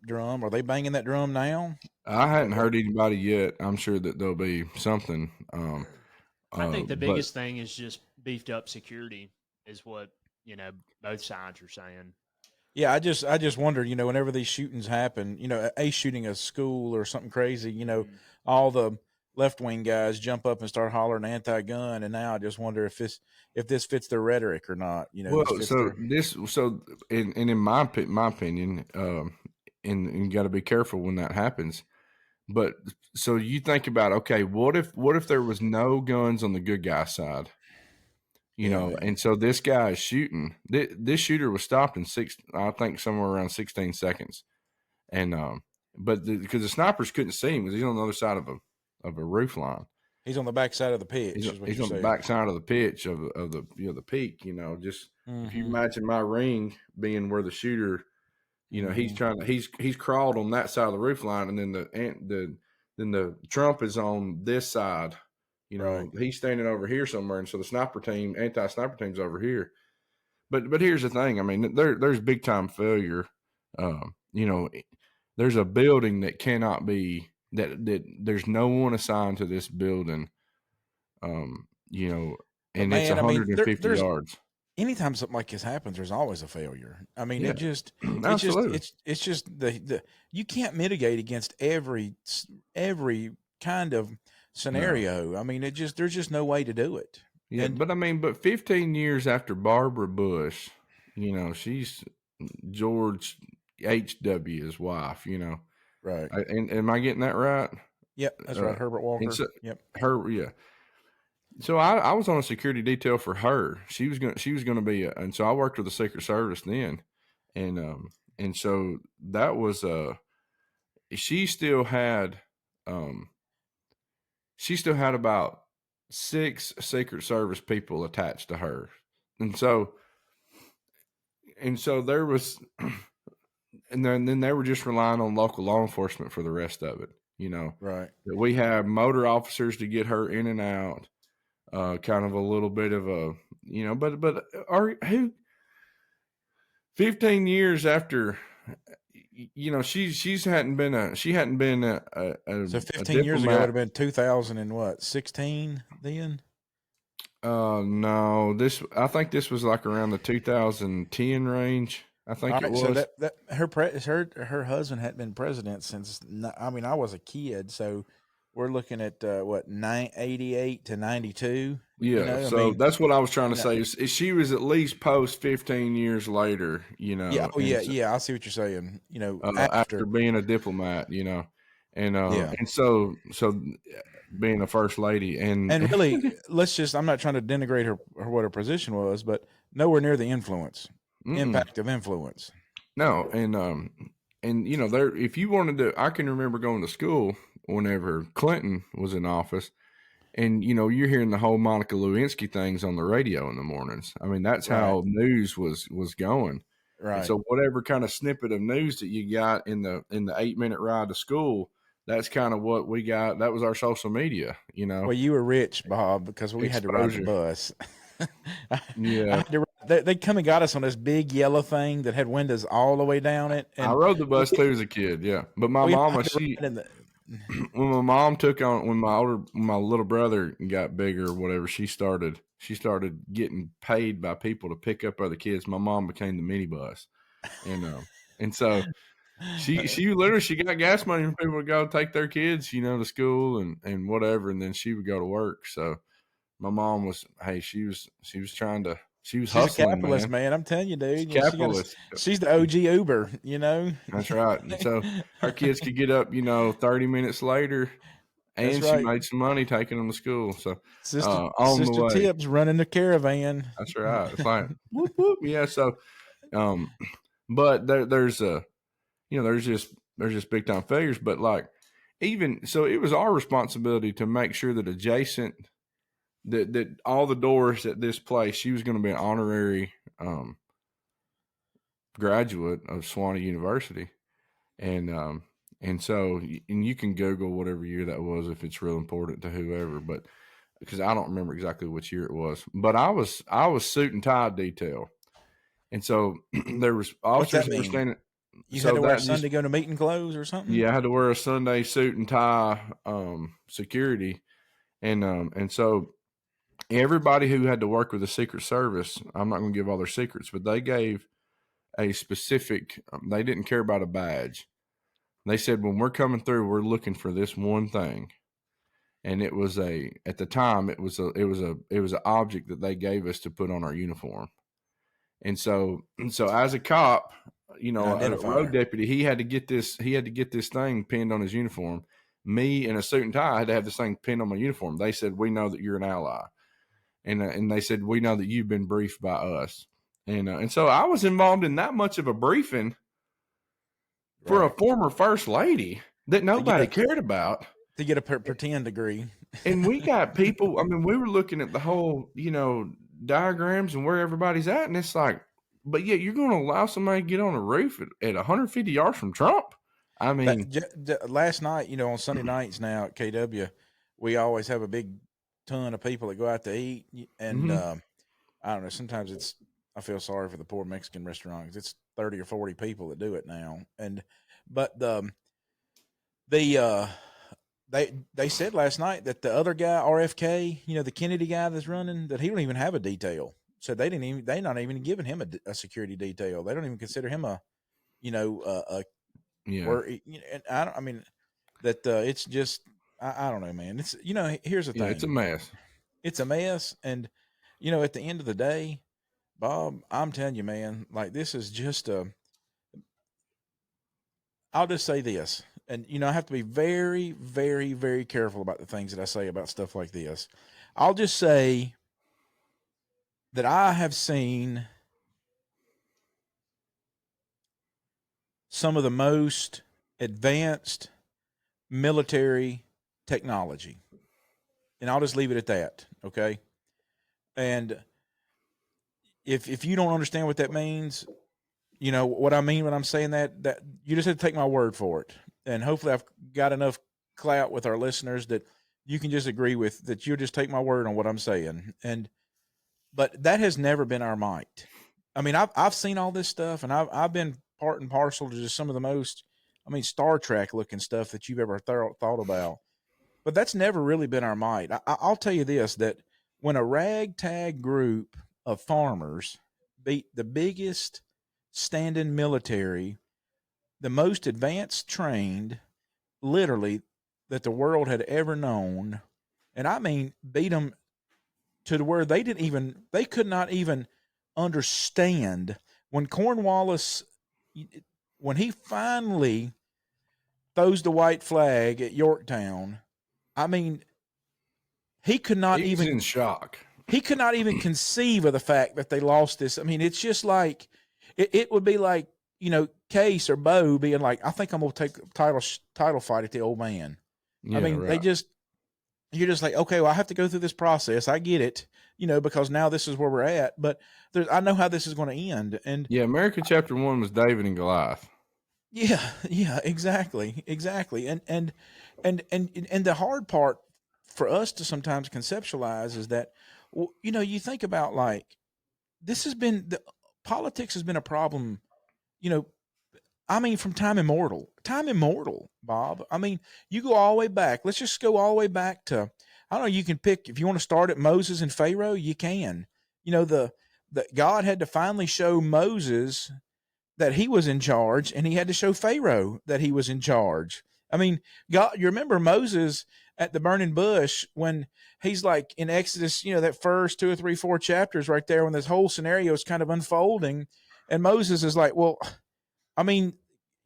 [SPEAKER 1] drum. Are they banging that drum now?
[SPEAKER 2] I hadn't heard anybody yet. I'm sure that there'll be something.
[SPEAKER 4] I think the biggest thing is just beefed up security is what, both sides are saying.
[SPEAKER 1] Yeah, I just wondered, whenever these shootings happen, a shooting a school or something crazy, all the left-wing guys jump up and start hollering anti-gun, and now I just wonder if this fits their rhetoric or not.
[SPEAKER 2] In my opinion, and you got to be careful when that happens. But so you think about, okay, what if there was no guns on the good guy side? And so this guy is shooting. This shooter was stopped in I think somewhere around 16 seconds, and but because the snipers couldn't see him because he's on the other side of a roof line.
[SPEAKER 1] He's on the back side of the pitch.
[SPEAKER 2] He's on the back side of the pitch of the the peak. Just if you imagine my ring being where the shooter, he's crawled on that side of the roof line, and then the Trump is on this side. He's standing over here somewhere, and so the anti-sniper team's over here. But here's the thing. I mean, there's big time failure. There's a building that cannot be. That there's no one assigned to this building, and it's 150 yards.
[SPEAKER 1] Anytime something like this happens, there's always a failure. I mean, it's just the you can't mitigate against every kind of scenario. No. I mean, there's just no way to do it.
[SPEAKER 2] Yeah, but 15 years after Barbara Bush, she's George H.W.'s wife,
[SPEAKER 1] Right.
[SPEAKER 2] And am I getting that right?
[SPEAKER 1] Yep, that's right. Herbert Walker.
[SPEAKER 2] Yep. Yeah. So I was on a security detail for her. She was going to be, and so I worked with the Secret Service then, and so that was she still had about 6 Secret Service people attached to her, and so there was. And then they were just relying on local law enforcement for the rest of it,
[SPEAKER 1] Right.
[SPEAKER 2] That we have motor officers to get her in and out, kind of a little bit of a, but 15 years after, she hadn't been a
[SPEAKER 1] So 15
[SPEAKER 2] a
[SPEAKER 1] years ago
[SPEAKER 2] diplomat.
[SPEAKER 1] would have been 2016 then.
[SPEAKER 2] No, I think this was like around the 2010 range. I think it was.
[SPEAKER 1] So that her husband hadn't been president since. I mean, I was a kid, so we're looking at 88 to 92.
[SPEAKER 2] Yeah, so that's what I was trying to say. Is she was at least post 15 years later,
[SPEAKER 1] Yeah, I see what you're saying.
[SPEAKER 2] after being a diplomat, and so being a first lady, and
[SPEAKER 1] really, I'm not trying to denigrate her what her position was, but nowhere near the impact of influence.
[SPEAKER 2] No, and there, if you wanted to, I can remember going to school whenever Clinton was in office. And, you're hearing the whole Monica Lewinsky things on the radio in the mornings. I mean, that's how news was going.
[SPEAKER 1] Right.
[SPEAKER 2] And so whatever kind of snippet of news that you got in the 8-minute ride to school, that's kind of what we got. That was our social media,
[SPEAKER 1] Well, you were rich, Bob, because we had to ride the bus.
[SPEAKER 2] Yeah.
[SPEAKER 1] They come and got us on this big yellow thing that had windows all the way down it. And
[SPEAKER 2] I rode the bus too as a kid, yeah. But my mama, when my mom took on, when my little brother got bigger or whatever, she started getting paid by people to pick up other kids. My mom became the minibus, and so she literally, she got gas money for people to go take their kids, to school and whatever, and then she would go to work. So my mom was, she was hustling.
[SPEAKER 1] She's a capitalist, man. I'm telling you, dude.
[SPEAKER 2] Capitalist.
[SPEAKER 1] She's the OG Uber,
[SPEAKER 2] That's right. And so our kids could get up, 30 minutes later, and she made some money taking them to school. So
[SPEAKER 1] Sister Tips running the caravan.
[SPEAKER 2] That's right. It's like whoop whoop. Yeah. So, but there's just big time failures. But like, even so, it was our responsibility to make sure that that all the doors at this place, she was going to be an honorary graduate of Sewanee University, and so you can Google whatever year that was if it's real important to whoever, but because I don't remember exactly which year it was, but I was suit and tie detail, and so there was officers that were standing.
[SPEAKER 1] You had to wear a Sunday go to meeting clothes or something.
[SPEAKER 2] Yeah, I had to wear a Sunday suit and tie security, and so. Everybody who had to work with the Secret Service, I'm not going to give all their secrets, but they gave a specific, they didn't care about a badge. They said, when we're coming through, we're looking for this one thing. And it was at the time, it was an object that they gave us to put on our uniform. And so as a cop, a road deputy, he had to get this thing pinned on his uniform. Me in a suit and tie, I had to have this thing pinned on my uniform. They said, we know that you're an ally. And they said, we know that you've been briefed by us. And so I was involved in that much of a briefing for a former first lady that nobody cared about.
[SPEAKER 1] To get a pretend degree.
[SPEAKER 2] And we got people, I mean, we were looking at the whole, diagrams and where everybody's at. And it's like, but yet you're going to allow somebody to get on a roof at 150 yards from Trump? I mean.
[SPEAKER 1] Last night, on Sunday nights now at KW, we always have a big ton of people that go out to eat, and I don't know, sometimes I feel sorry for the poor Mexican restaurants. It's 30 or 40 people that do it now, but they said last night that the other guy, RFK, the Kennedy guy that's running, that he don't even have a detail. So they're not even giving him a security detail. They don't even consider him it's just. I don't know, man. It's here's the thing.
[SPEAKER 2] It's a mess.
[SPEAKER 1] It's a mess, and at the end of the day, Bob, I'm telling you, man, like this is just I'll just say this, and I have to be very, very, very careful about the things that I say about stuff like this. I'll just say that I have seen some of the most advanced military technology, and I'll just leave it at that. Okay. And if you don't understand what that means, what I mean when I'm saying that you just have to take my word for it. And hopefully I've got enough clout with our listeners that you can just agree with that. You'll just take my word on what I'm saying. But that has never been our might. I mean, I've seen all this stuff, and I've been part and parcel to just some of the most, I mean, Star Trek looking stuff that you've ever thought about. But that's never really been our might. I'll tell you this, that when a ragtag group of farmers beat the biggest standing military, the most advanced trained, literally, that the world had ever known, and I mean beat them to where they could not even understand when Cornwallis, when he finally throws the white flag at Yorktown. I mean, he could not
[SPEAKER 2] He's
[SPEAKER 1] even
[SPEAKER 2] in shock.
[SPEAKER 1] He could not even conceive of the fact that they lost this. I mean, it's just like it would be like, Case or Bo being like, I think I'm gonna take title fight at the Old Man.
[SPEAKER 2] Yeah,
[SPEAKER 1] I mean,
[SPEAKER 2] right.
[SPEAKER 1] you're just like, okay, well, I have to go through this process. I get it, because now this is where we're at. But I know how this is going to end. And
[SPEAKER 2] yeah, America Chapter 1 was David and Goliath.
[SPEAKER 1] Yeah, exactly. And the hard part for us to sometimes conceptualize is that, you think about, like, politics has been a problem, I mean, from time immortal, Bob. I mean, you go all the way back. Let's just go all the way back to, I don't know, you can pick, if you want to start at Moses and Pharaoh, you can. The God had to finally show Moses that he was in charge, and he had to show Pharaoh that he was in charge. I mean, God, you remember Moses at the burning bush when he's like in Exodus, that first 2 or 3, 4 chapters right there, when this whole scenario is kind of unfolding, and Moses is like, well, I mean,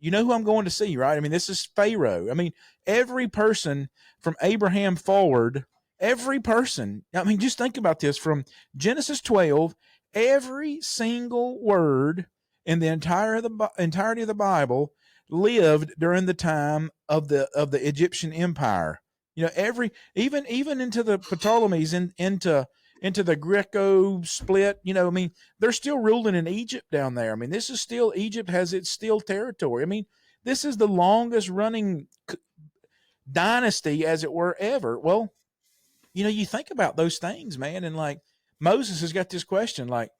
[SPEAKER 1] you know who I'm going to see, right? I mean, this is Pharaoh. I mean, every person from Abraham forward, every person, I mean, just think about this, from Genesis 12, every single word in the entirety of the Bible lived during the time of the Egyptian Empire. Even into the Ptolemies, into the Greco split. I mean, they're still ruling in Egypt down there. I mean, this is still, Egypt has its still territory. I mean, this is the longest running dynasty, as it were, ever. Well, you think about those things, man, and like Moses has got this question, like,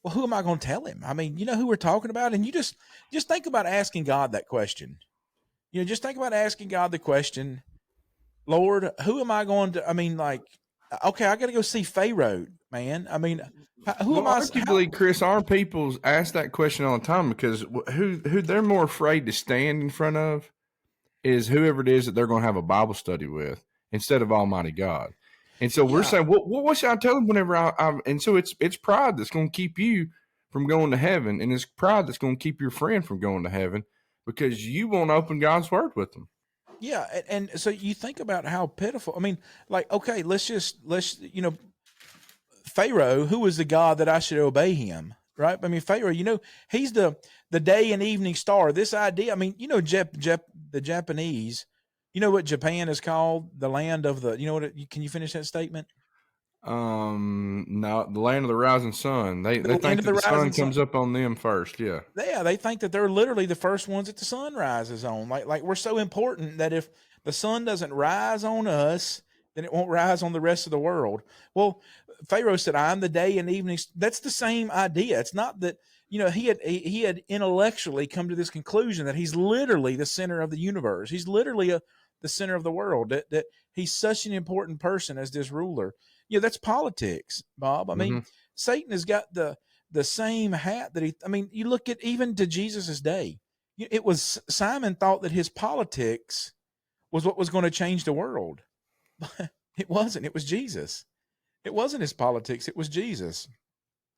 [SPEAKER 1] well, who am I going to tell him? I mean, you know who we're talking about? And you just think about asking God that question. Just think about asking God the question, Lord, who am I going to, I mean, like, okay, I got to go see Pharaoh, man. I mean, who am I?
[SPEAKER 2] Arguably, Chris, our people ask that question all the time, because who they're more afraid to stand in front of is whoever it is that they're going to have a Bible study with, instead of Almighty God. And so we're saying, what should I tell them whenever I'm, and so it's pride that's going to keep you from going to heaven, and it's pride that's going to keep your friend from going to heaven, because you won't open God's word with them.
[SPEAKER 1] Yeah, and so you think about how pitiful. I mean, like, okay, let's Pharaoh, who was the God that I should obey him, right? I mean, Pharaoh, he's the day and evening star. This idea, I mean, the Japanese, what Japan is called? The land of the, can you finish that statement?
[SPEAKER 2] No, the land of the rising sun. They think that the sun comes up on them first. Yeah.
[SPEAKER 1] Yeah, they think that they're literally the first ones that the sun rises on. Like we're so important that if the sun doesn't rise on us, then it won't rise on the rest of the world. Well, Pharaoh said, "I'm the day and evening." That's the same idea. It's not that he had intellectually come to this conclusion that he's literally the center of the universe. He's literally the center of the world. That he's such an important person as this ruler. That's politics, Bob. I mean, Satan has got the same hat that you look at even to Jesus's day. It was Simon thought that his politics was what was going to change the world. But it wasn't. It was Jesus. It wasn't his politics. It was Jesus.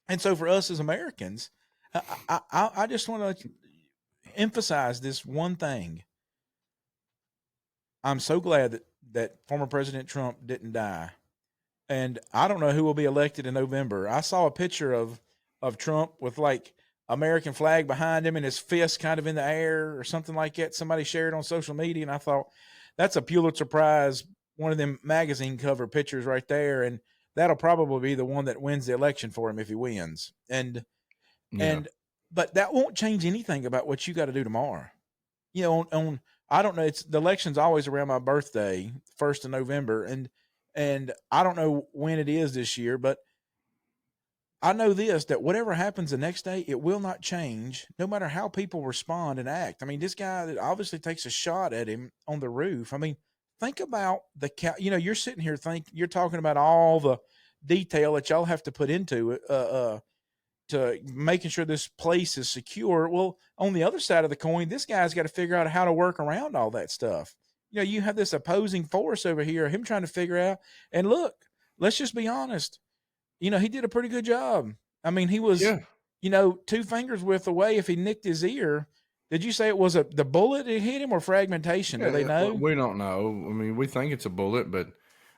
[SPEAKER 1] And so for us as Americans, I just want to emphasize this one thing. I'm so glad that former President Trump didn't die. And I don't know who will be elected in November. I saw a picture of Trump with like American flag behind him and his fist kind of in the air or something like that. Somebody shared on social media, and I thought, that's a Pulitzer Prize, one of them magazine cover pictures right there, and that'll probably be the one that wins the election for him if he wins. But that won't change anything about what you got to do tomorrow. On I don't know. The election's always around my birthday, 1st of November, and I don't know when it is this year, but I know this, that whatever happens the next day, it will not change no matter how people respond and act. I mean, this guy that obviously takes a shot at him on the roof. I mean, think about you're sitting here you're talking about all the detail that y'all have to put into to making sure this place is secure. Well, on the other side of the coin, this guy's got to figure out how to work around all that stuff. You have this opposing force over here, him trying to figure out, and look, let's just be honest. He did a pretty good job. I mean, he was, 2 fingers width away if he nicked his ear. Did you say it was the bullet that hit him or fragmentation? Do they know?
[SPEAKER 2] We don't know. I mean, we think it's a bullet, but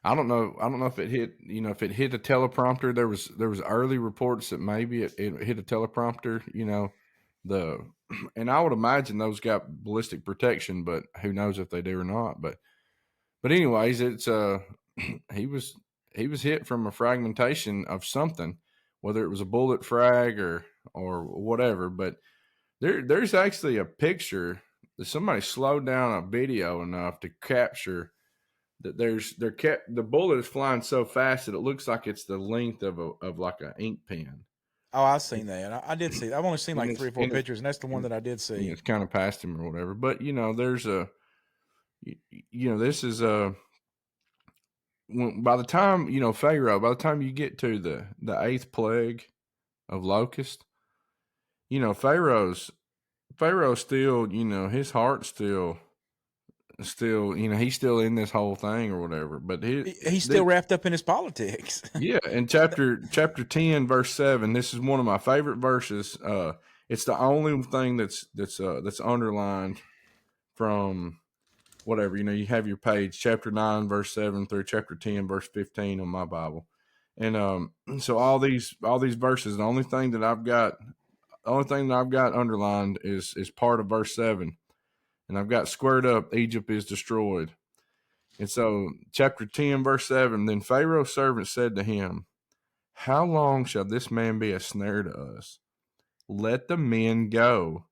[SPEAKER 2] I don't know. I don't know if it hit, if it hit a teleprompter. There was early reports that maybe it hit a teleprompter, and I would imagine those got ballistic protection, but who knows if they do or not. But anyways, it's he was hit from a fragmentation of something, whether it was a bullet frag or whatever. But there's actually a picture that somebody slowed down a video enough to capture that the bullet is flying so fast that it looks like it's the length of like an ink pen.
[SPEAKER 1] Oh, I've seen that. I did see. I've only seen like 3 or 4 pictures, and that's the one that I did see.
[SPEAKER 2] It's kind of past him or whatever. But there's this is by the time Pharaoh, by the time you get to the 8th plague of locust, Pharaoh's still, his heart's still, he's still in this whole thing or whatever. But
[SPEAKER 1] he's still wrapped up in his politics.
[SPEAKER 2] Yeah, in chapter 10, verse 7, this is one of my favorite verses. It's the only thing that's underlined from whatever, you have your page, chapter 9, verse 7 through chapter 10, verse 15 on my Bible. And so all these verses, the only thing that I've got underlined is part of verse 7. And I've got squared up, Egypt is destroyed. And so chapter 10, verse 7, then Pharaoh's servant said to him, how long shall this man be a snare to us? Let the men go,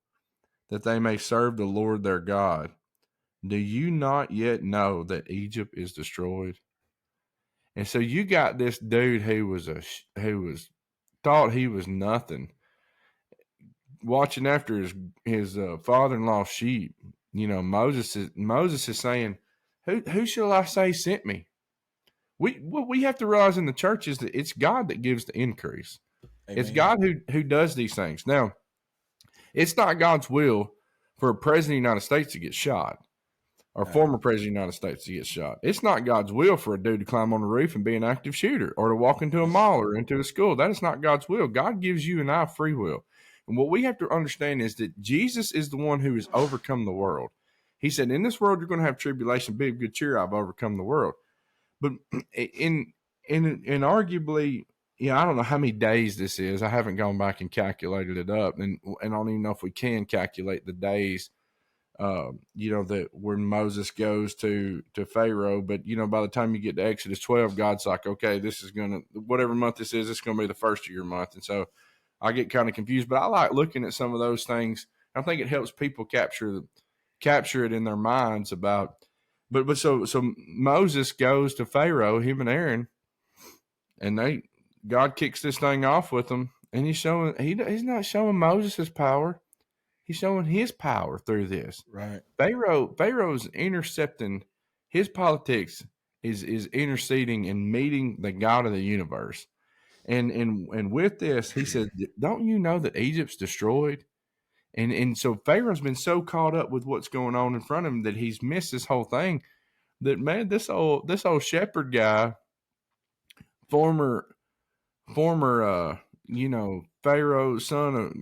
[SPEAKER 2] that they may serve the Lord their God. Do you not yet know that Egypt is destroyed? And so you got this dude who thought he was nothing, watching after his father-in-law's sheep. Moses is saying, who shall I say sent me? What we have to realize in the church is that it's God that gives the increase. Amen. It's God who does these things. Now, it's not God's will for a president of the United States to get shot. Or former president of the United States to get shot. It's not God's will for a dude to climb on the roof and be an active shooter or to walk into a mall or into a school. That is not God's will. God gives you and I free will. And what we have to understand is that Jesus is the one who has overcome the world. He said, in this world, you're going to have tribulation. Be of good cheer. I've overcome the world. But in arguably, I don't know how many days this is. I haven't gone back and calculated it up. And I don't even know if we can calculate the days that when Moses goes to Pharaoh, but by the time you get to Exodus 12, God's like, okay, this is whatever month this is, it's going to be the first of your month. And so I get kind of confused, but I like looking at some of those things. I think it helps people capture it in their minds about, but so Moses goes to Pharaoh, him and Aaron, and God kicks this thing off with them, and he's not showing Moses his power. He's showing his power through this.
[SPEAKER 1] Right.
[SPEAKER 2] Pharaoh's intercepting his politics is interceding and meeting the God of the universe. And with this, he said, don't you know that Egypt's destroyed? And so Pharaoh's been so caught up with what's going on in front of him that he's missed this whole thing. That, man, this old shepherd guy, former Pharaoh,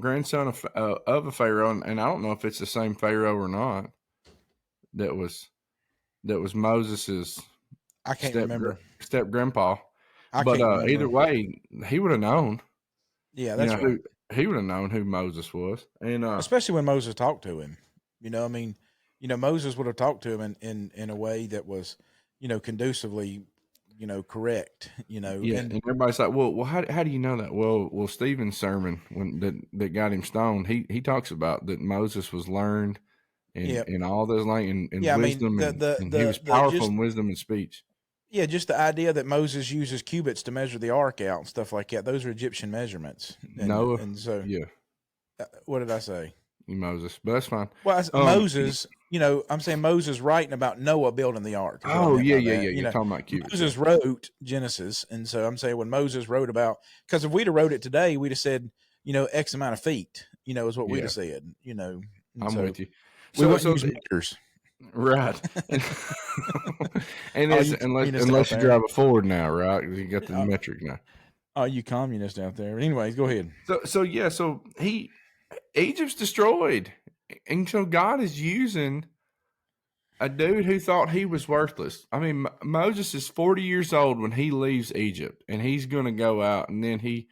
[SPEAKER 2] grandson of a Pharaoh, and I don't know if it's the same Pharaoh or not. That was Moses's.
[SPEAKER 1] I can't remember
[SPEAKER 2] step grandpa. But either way, he would have known.
[SPEAKER 1] Yeah, that's right.
[SPEAKER 2] He would have known who Moses was, and
[SPEAKER 1] especially when Moses talked to him. Moses would have talked to him in a way that was, conducively, correct.
[SPEAKER 2] Yeah, and everybody's like, well, how do you know that? Well, Stephen's sermon that got him stoned, he talks about that Moses was learned in all those language and wisdom, and he was powerful in wisdom and speech.
[SPEAKER 1] Yeah, just the idea that Moses uses cubits to measure the ark out and stuff like that. Those are Egyptian measurements.
[SPEAKER 2] Noah.
[SPEAKER 1] And so,
[SPEAKER 2] yeah.
[SPEAKER 1] What did I say?
[SPEAKER 2] Moses, but that's fine.
[SPEAKER 1] Well, Moses, I'm saying Moses writing about Noah building the ark.
[SPEAKER 2] Oh, yeah. You're talking about cubits.
[SPEAKER 1] Moses wrote Genesis. And so I'm saying when Moses wrote about, because if we'd have wrote it today, we'd have said, X amount of feet, is what we'd have said,
[SPEAKER 2] I'm with you.
[SPEAKER 1] We wouldn't use meters.
[SPEAKER 2] Right. And unless you drive a Ford now, right? You got the metric now.
[SPEAKER 1] Oh, you communist out there. Anyways, go ahead.
[SPEAKER 2] So Egypt's destroyed. And so God is using a dude who thought he was worthless. I mean, Moses is 40 years old when he leaves Egypt, and he's going to go out, and then he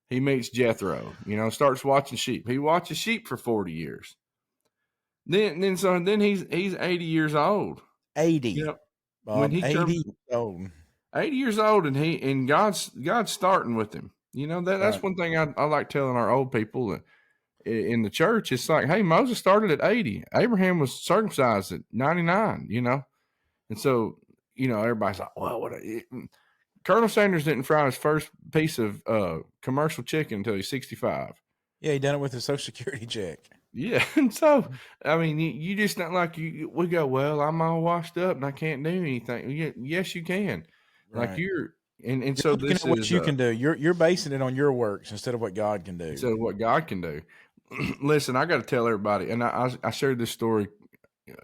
[SPEAKER 2] meets Jethro, starts watching sheep. He watches sheep for 40 years. Then he's 80 years old.
[SPEAKER 1] 80.
[SPEAKER 2] When he
[SPEAKER 1] 80 years old.
[SPEAKER 2] 80 years old, and God's starting with him. That's right. One thing I like telling our old people in the church. It's like, hey, Moses started at 80. Abraham was circumcised at 99. And so everybody's like, well, Colonel Sanders didn't fry his first piece of commercial chicken until he's 65.
[SPEAKER 1] Yeah, he done it with his Social Security check.
[SPEAKER 2] Yeah, and so I mean, you just not like we go. Well, I'm all washed up and I can't do anything. Yes, you can. Right. Like and so this is
[SPEAKER 1] what you can do. You're basing it on your works instead of what God can do.
[SPEAKER 2] Instead of what God can do. Listen, I got to tell everybody, and I shared this story.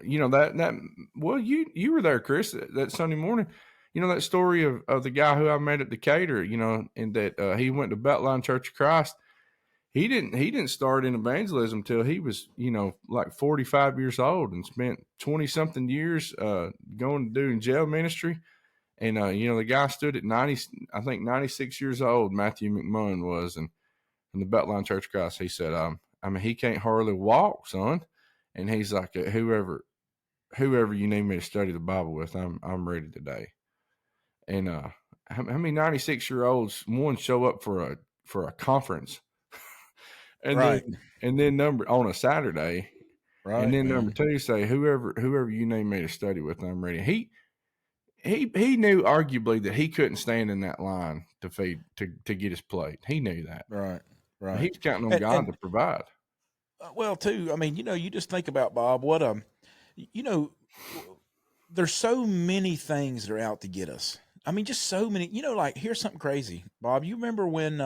[SPEAKER 2] Well, you were there, Chris, that Sunday morning. That story of the guy who I met at Decatur. And that he went to Beltline Church of Christ. He didn't start in evangelism till he was, like 45 years old, and spent 20 something years going to doing jail ministry. And the guy stood at 96 years old. Matthew McMullen was, and in the Beltline Church of Christ, he said, he can't hardly walk, son. And he's like, whoever you need me to study the Bible with, I'm ready today. And how many 96-year-olds show up for a conference? And
[SPEAKER 1] right.
[SPEAKER 2] then number on a Saturday, right? And then number two, say whoever you need me to study with, I'm ready. He knew arguably that he couldn't stand in that line to feed to get his plate. He knew that,
[SPEAKER 1] right.
[SPEAKER 2] He's counting on God to provide.
[SPEAKER 1] Well, too, I mean, you just think about, Bob, what there's so many things that are out to get us. I mean, just so many. Like here's something crazy, Bob. You remember when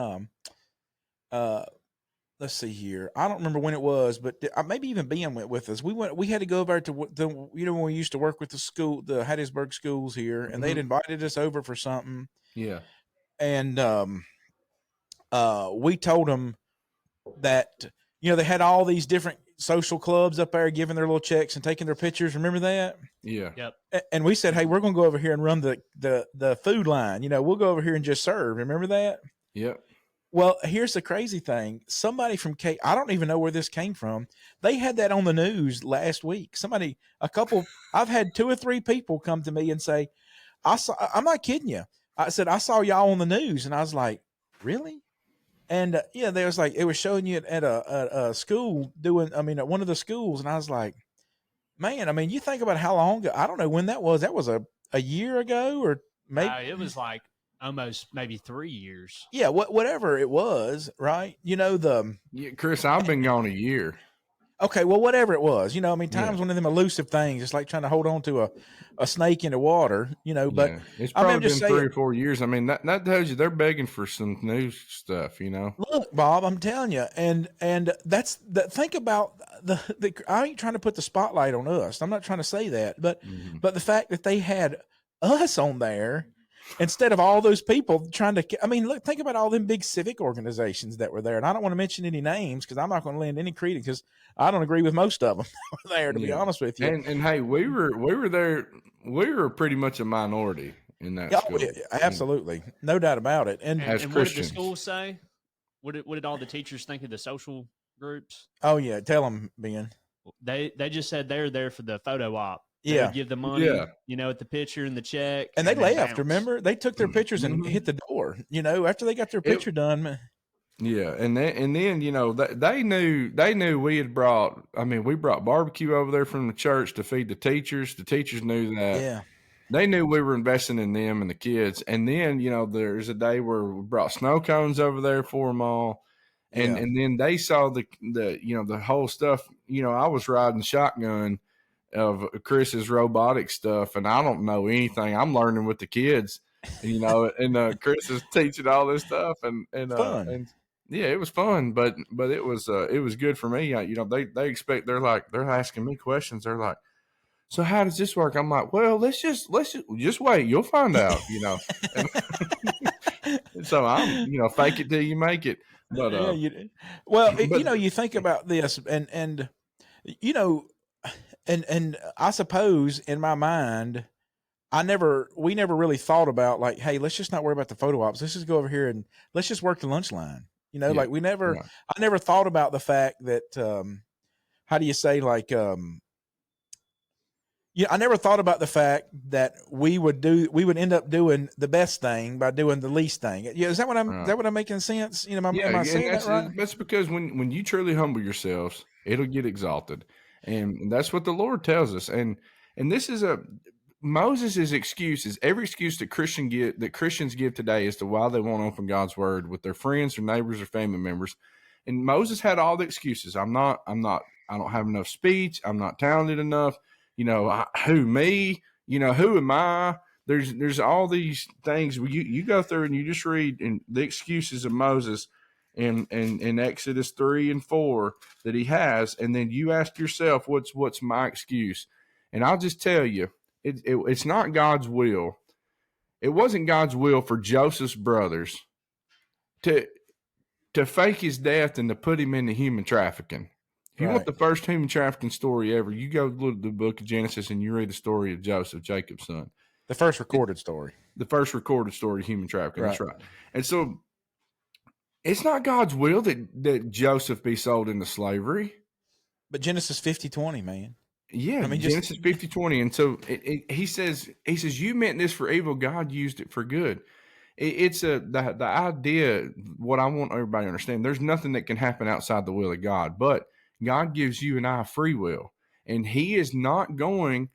[SPEAKER 1] let's see here. I don't remember when it was, but maybe even Ben went with us. We had to go over to when we used to work with the school, the Hattiesburg schools here, and they'd invited us over for something.
[SPEAKER 2] Yeah.
[SPEAKER 1] And we told them that, they had all these different social clubs up there giving their little checks and taking their pictures. Remember that?
[SPEAKER 2] Yeah.
[SPEAKER 4] Yep.
[SPEAKER 1] And we said, hey, we're going to go over here and run the food line. We'll go over here and just serve. Remember that?
[SPEAKER 2] Yep.
[SPEAKER 1] Well, here's the crazy thing. Somebody from I don't even know where this came from. They had that on the news last week. I've had 2 or 3 people come to me and say, I'm not kidding you. I said, I saw y'all on the news. And I was like, really? And they was like, it was showing you at a school at one of the schools. And I was like, man, you think about how long ago, I don't know when that was. That was a year ago or maybe.
[SPEAKER 4] It was like almost maybe 3 years.
[SPEAKER 1] Yeah, whatever it was, right?
[SPEAKER 2] Yeah, Chris, I've been gone a year.
[SPEAKER 1] Okay, well, whatever it was, times one of them elusive things, it's like trying to hold on to a snake in the water, but
[SPEAKER 2] it's probably been 3 or 4 years. That tells you they're begging for some new stuff,
[SPEAKER 1] Look, Bob, I'm telling you, and think about I ain't trying to put the spotlight on us. I'm not trying to say that, but the fact that they had us on there instead of all those people trying to, look, think about all them big civic organizations that were there. And I don't want to mention any names because I'm not going to lend any credence because I don't agree with most of them that were there, to be honest with you.
[SPEAKER 2] And hey, we were there. We were pretty much a minority in that school.
[SPEAKER 1] Yeah, absolutely. No doubt about it. And
[SPEAKER 4] what did the school say? What did all the teachers think of the social groups?
[SPEAKER 1] Oh, yeah. Tell them, Ben.
[SPEAKER 4] They just said they're there for the photo op.
[SPEAKER 1] They
[SPEAKER 4] would give the money, at the picture and the check.
[SPEAKER 1] And they left, bounce. Remember? They took their pictures and hit the door, after they got their picture done.
[SPEAKER 2] Yeah, and then they knew we had brought. We brought barbecue over there from the church to feed the teachers. The teachers knew that.
[SPEAKER 1] Yeah.
[SPEAKER 2] they knew we were investing in them and the kids. And then, there's a day where we brought snow cones over there for them all. And
[SPEAKER 1] Yeah.
[SPEAKER 2] and then they saw the whole stuff. I was riding shotgun of Chris's robotic stuff, and I don't know anything. I'm learning with the kids, and Chris is teaching all this stuff, and
[SPEAKER 1] Fun.
[SPEAKER 2] yeah, it was fun, but it was good for me. They're asking me questions. They're like, so how does this work? I'm like, well, let's just wait. You'll find out, And so I'm, fake it till you make it. But
[SPEAKER 1] you think about this, and I suppose in my mind, we never really thought about like, hey, let's just not worry about the photo ops. Let's just go over here and let's just work the lunch line. Like I never thought about the fact that, how do you say, like, I never thought about the fact that we would end up doing the best thing by doing the least thing. Yeah, is that what I'm making sense? Am I saying that right?
[SPEAKER 2] That's because when you truly humble yourselves, it'll get exalted, and that's what the Lord tells us. And this is Moses' excuses. Every excuse that Christians give today as to why they won't open God's word with their friends or neighbors or family members. And Moses had all the excuses. I don't have enough speech. I'm not talented enough. Who me? Who am I? There's all these things you go through and you just read in the excuses of Moses in Exodus 3 and 4 that he has, and then you ask yourself, what's my excuse? And I'll just tell you, it's not God's will. It wasn't God's will for Joseph's brothers to fake his death and to put him into human trafficking. If you want the first human trafficking story ever, you go look at the book of Genesis and you read the story of Joseph, Jacob's son.
[SPEAKER 1] The first recorded story.
[SPEAKER 2] The first recorded story of human trafficking. Right. That's right. And so it's not God's will that Joseph be sold into slavery.
[SPEAKER 1] But Genesis 50:20, man.
[SPEAKER 2] Yeah, Genesis 50:20. And so he says, you meant this for evil. God used it for good. It's the idea, what I want everybody to understand, there's nothing that can happen outside the will of God, but God gives you and I free will, and he is not going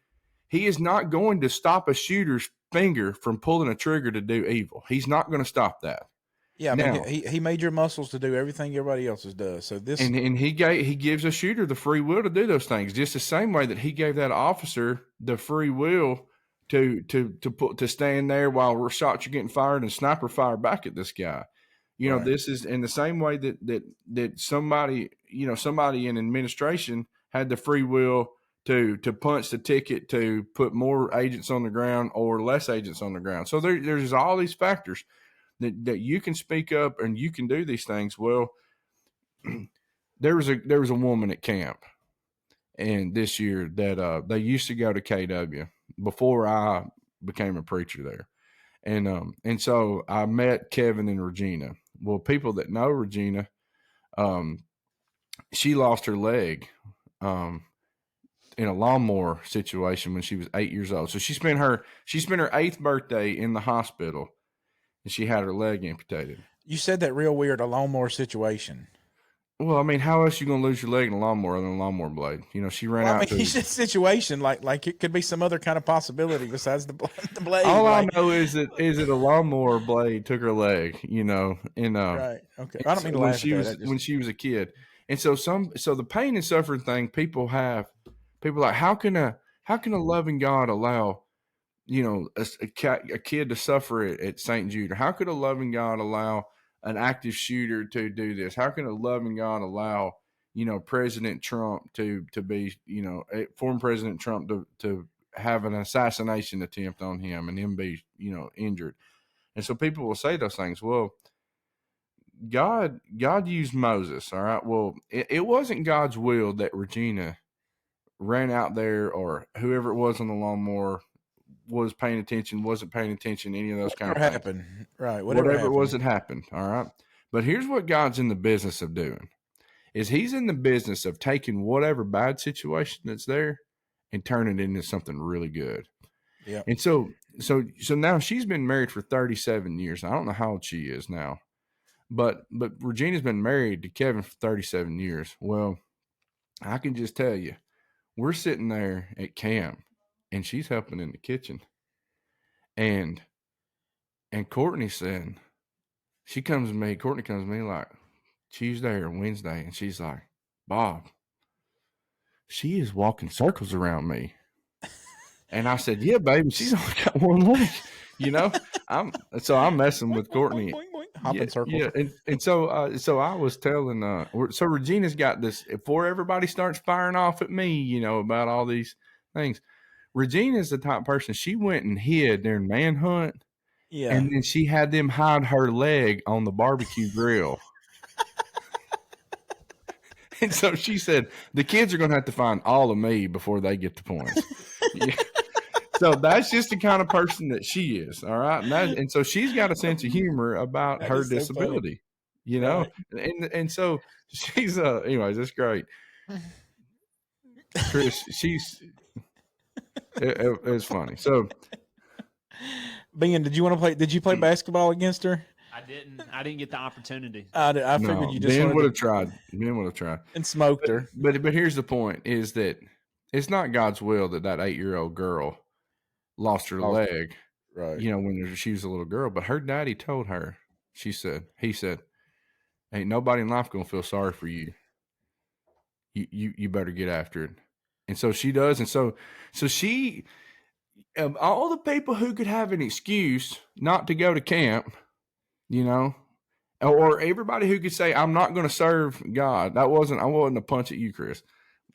[SPEAKER 2] to stop a shooter's finger from pulling a trigger to do evil. He's not going to stop that.
[SPEAKER 1] Yeah, he made your muscles to do everything everybody else's does. So this
[SPEAKER 2] and he gives a shooter the free will to do those things, just the same way that he gave that officer the free will to stand there while shots are getting fired and sniper fire back at this guy. This is in the same way that somebody in administration had the free will to punch the ticket to put more agents on the ground or less agents on the ground. So there's all these factors that you can speak up and you can do these things. Well, there was a woman at camp, and this year that they used to go to KW before I became a preacher there. And so I met Kevin and Regina. Well, people that know Regina, she lost her leg in a lawnmower situation when she was 8 years old. So she spent her 8th birthday in the hospital, and she had her leg amputated.
[SPEAKER 1] You said that real weird, a lawnmower situation.
[SPEAKER 2] Well, I mean, how else are you going to lose your leg in a lawnmower than a lawnmower blade? She ran out.
[SPEAKER 1] It's just a situation like it could be some other kind of possibility besides the blade.
[SPEAKER 2] All I know is that a lawnmower blade took her leg.
[SPEAKER 1] Right. Okay. I don't mean to laugh at that.
[SPEAKER 2] When she was a kid, and so the pain and suffering thing people like, how can a loving God allow a kid to suffer at St. Jude? Or how could a loving God allow an active shooter to do this? How can a loving God allow, President Trump to be, former President Trump to have an assassination attempt on him and him be, injured? And so people will say those things. Well, God used Moses. All right. Well, it wasn't God's will that Regina ran out there, or whoever it was on the lawnmower was paying attention, wasn't paying attention, any of those kind of things.
[SPEAKER 1] Happened. Right.
[SPEAKER 2] Whatever it was that happened. All right. But here's what God's in the business of doing, is he's in the business of taking whatever bad situation that's there and turning it into something really good.
[SPEAKER 1] Yeah.
[SPEAKER 2] And so now she's been married for 37 years. I don't know how old she is now, but Regina's been married to Kevin for 37 years. Well, I can just tell you, we're sitting there at camp and she's helping in the kitchen. And Courtney said, Courtney comes to me like Tuesday or Wednesday, and she's like, Bob, she is walking circles around me. And I said, yeah, baby, she's only got one leg, I'm messing with Courtney.
[SPEAKER 1] Boing, boing, boing. Hopping circles.
[SPEAKER 2] Yeah. And so I was telling, so Regina's got this, before everybody starts firing off at me, about all these things. Regina's the type of person, she went and hid during manhunt. Yeah. And then she had them hide her leg on the barbecue grill. And so she said, the kids are going to have to find all of me before they get the points. Yeah. So that's just the kind of person that she is. All right. And so she's got a sense of humor about her disability, right. And so she's, anyways, that's great. Chris, it's funny. So,
[SPEAKER 1] Ben, did you play basketball against her?
[SPEAKER 4] I didn't get the opportunity.
[SPEAKER 1] I figured you just
[SPEAKER 2] Ben would have tried. Ben would have tried
[SPEAKER 1] and smoked her.
[SPEAKER 2] But here's the point: is that it's not God's will that 8-year-old girl lost her leg, right? When she was a little girl. But her daddy told her. He said, "Ain't nobody in life gonna feel sorry for you. You better get after it." And so she does. And so she, of all the people who could have an excuse not to go to camp. Or everybody who could say, I'm not going to serve God. I wasn't a punch at you, Chris.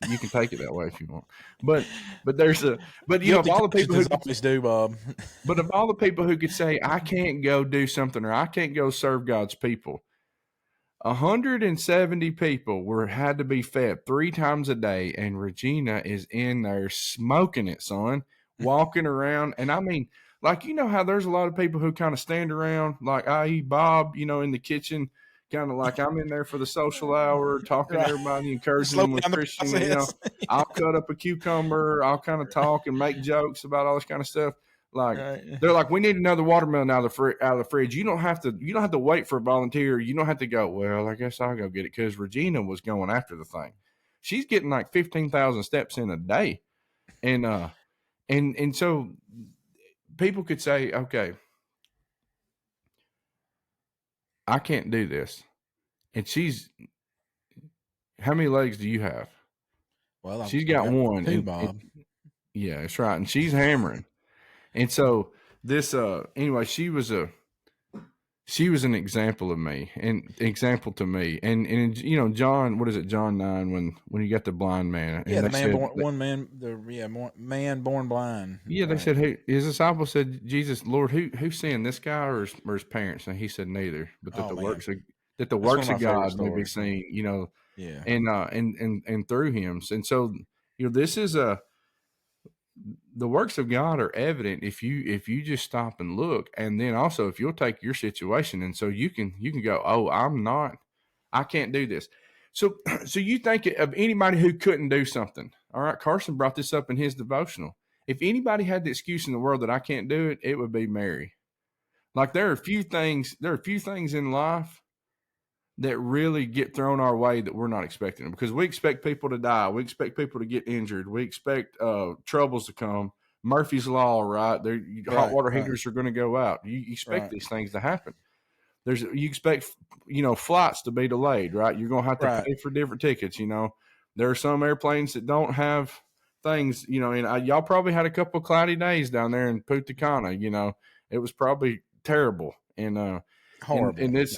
[SPEAKER 2] You can take it that way if you want. But of all the people who
[SPEAKER 1] always do, Bob.
[SPEAKER 2] But of all the people who could say, I can't go do something or I can't go serve God's people, 170 people had to be fed 3 times a day, and Regina is in there smoking it, son, walking around. And I mean, like, how there's a lot of people who kind of stand around, like, i.e. Bob, in the kitchen, kind of like I'm in there for the social hour, talking to everybody, encouraging them with Christian. I'll cut up a cucumber, I'll kind of talk and make jokes about all this kind of stuff. Like, they're like, we need another watermelon out of the fridge. You don't have to wait for a volunteer. You don't have to go, well, I guess I'll go get it, because Regina was going after the thing. She's getting like 15,000 steps in a day, and so. People could say, okay, I can't do this. And how many legs do you have?
[SPEAKER 1] Well,
[SPEAKER 2] she's got one.
[SPEAKER 1] 2, Bob.
[SPEAKER 2] Yeah, that's right. And she's hammering. And so this, anyway, she was an example of me and example to me. And John, what is it? John 9, when you got the blind man.
[SPEAKER 1] Yeah, the man born blind.
[SPEAKER 2] Yeah, they said, hey, his disciples said, Jesus, Lord, who sinned, this guy or his parents? And he said, neither, but that the works of God may be seen,
[SPEAKER 1] Yeah.
[SPEAKER 2] And through him. And so, this is the works of God are evident if you just stop and look, and then also if you'll take your situation, and so you can go, oh, I can't do this. So you think of anybody who couldn't do something. All right, Carson brought this up in his devotional. If anybody had the excuse in the world that I can't do it, it would be Mary. Like, there are a few things in life that really get thrown our way that we're not expecting, because we expect people to die. We expect people to get injured. We expect troubles to come. Murphy's Law, right? Hot water heaters are going to go out. You expect these things to happen. You expect, flights to be delayed, right? You're going to have to pay for different tickets. There are some airplanes that don't have things, and y'all probably had a couple of cloudy days down there in Punta Cana. It was probably terrible and
[SPEAKER 1] horrible.
[SPEAKER 2] And it's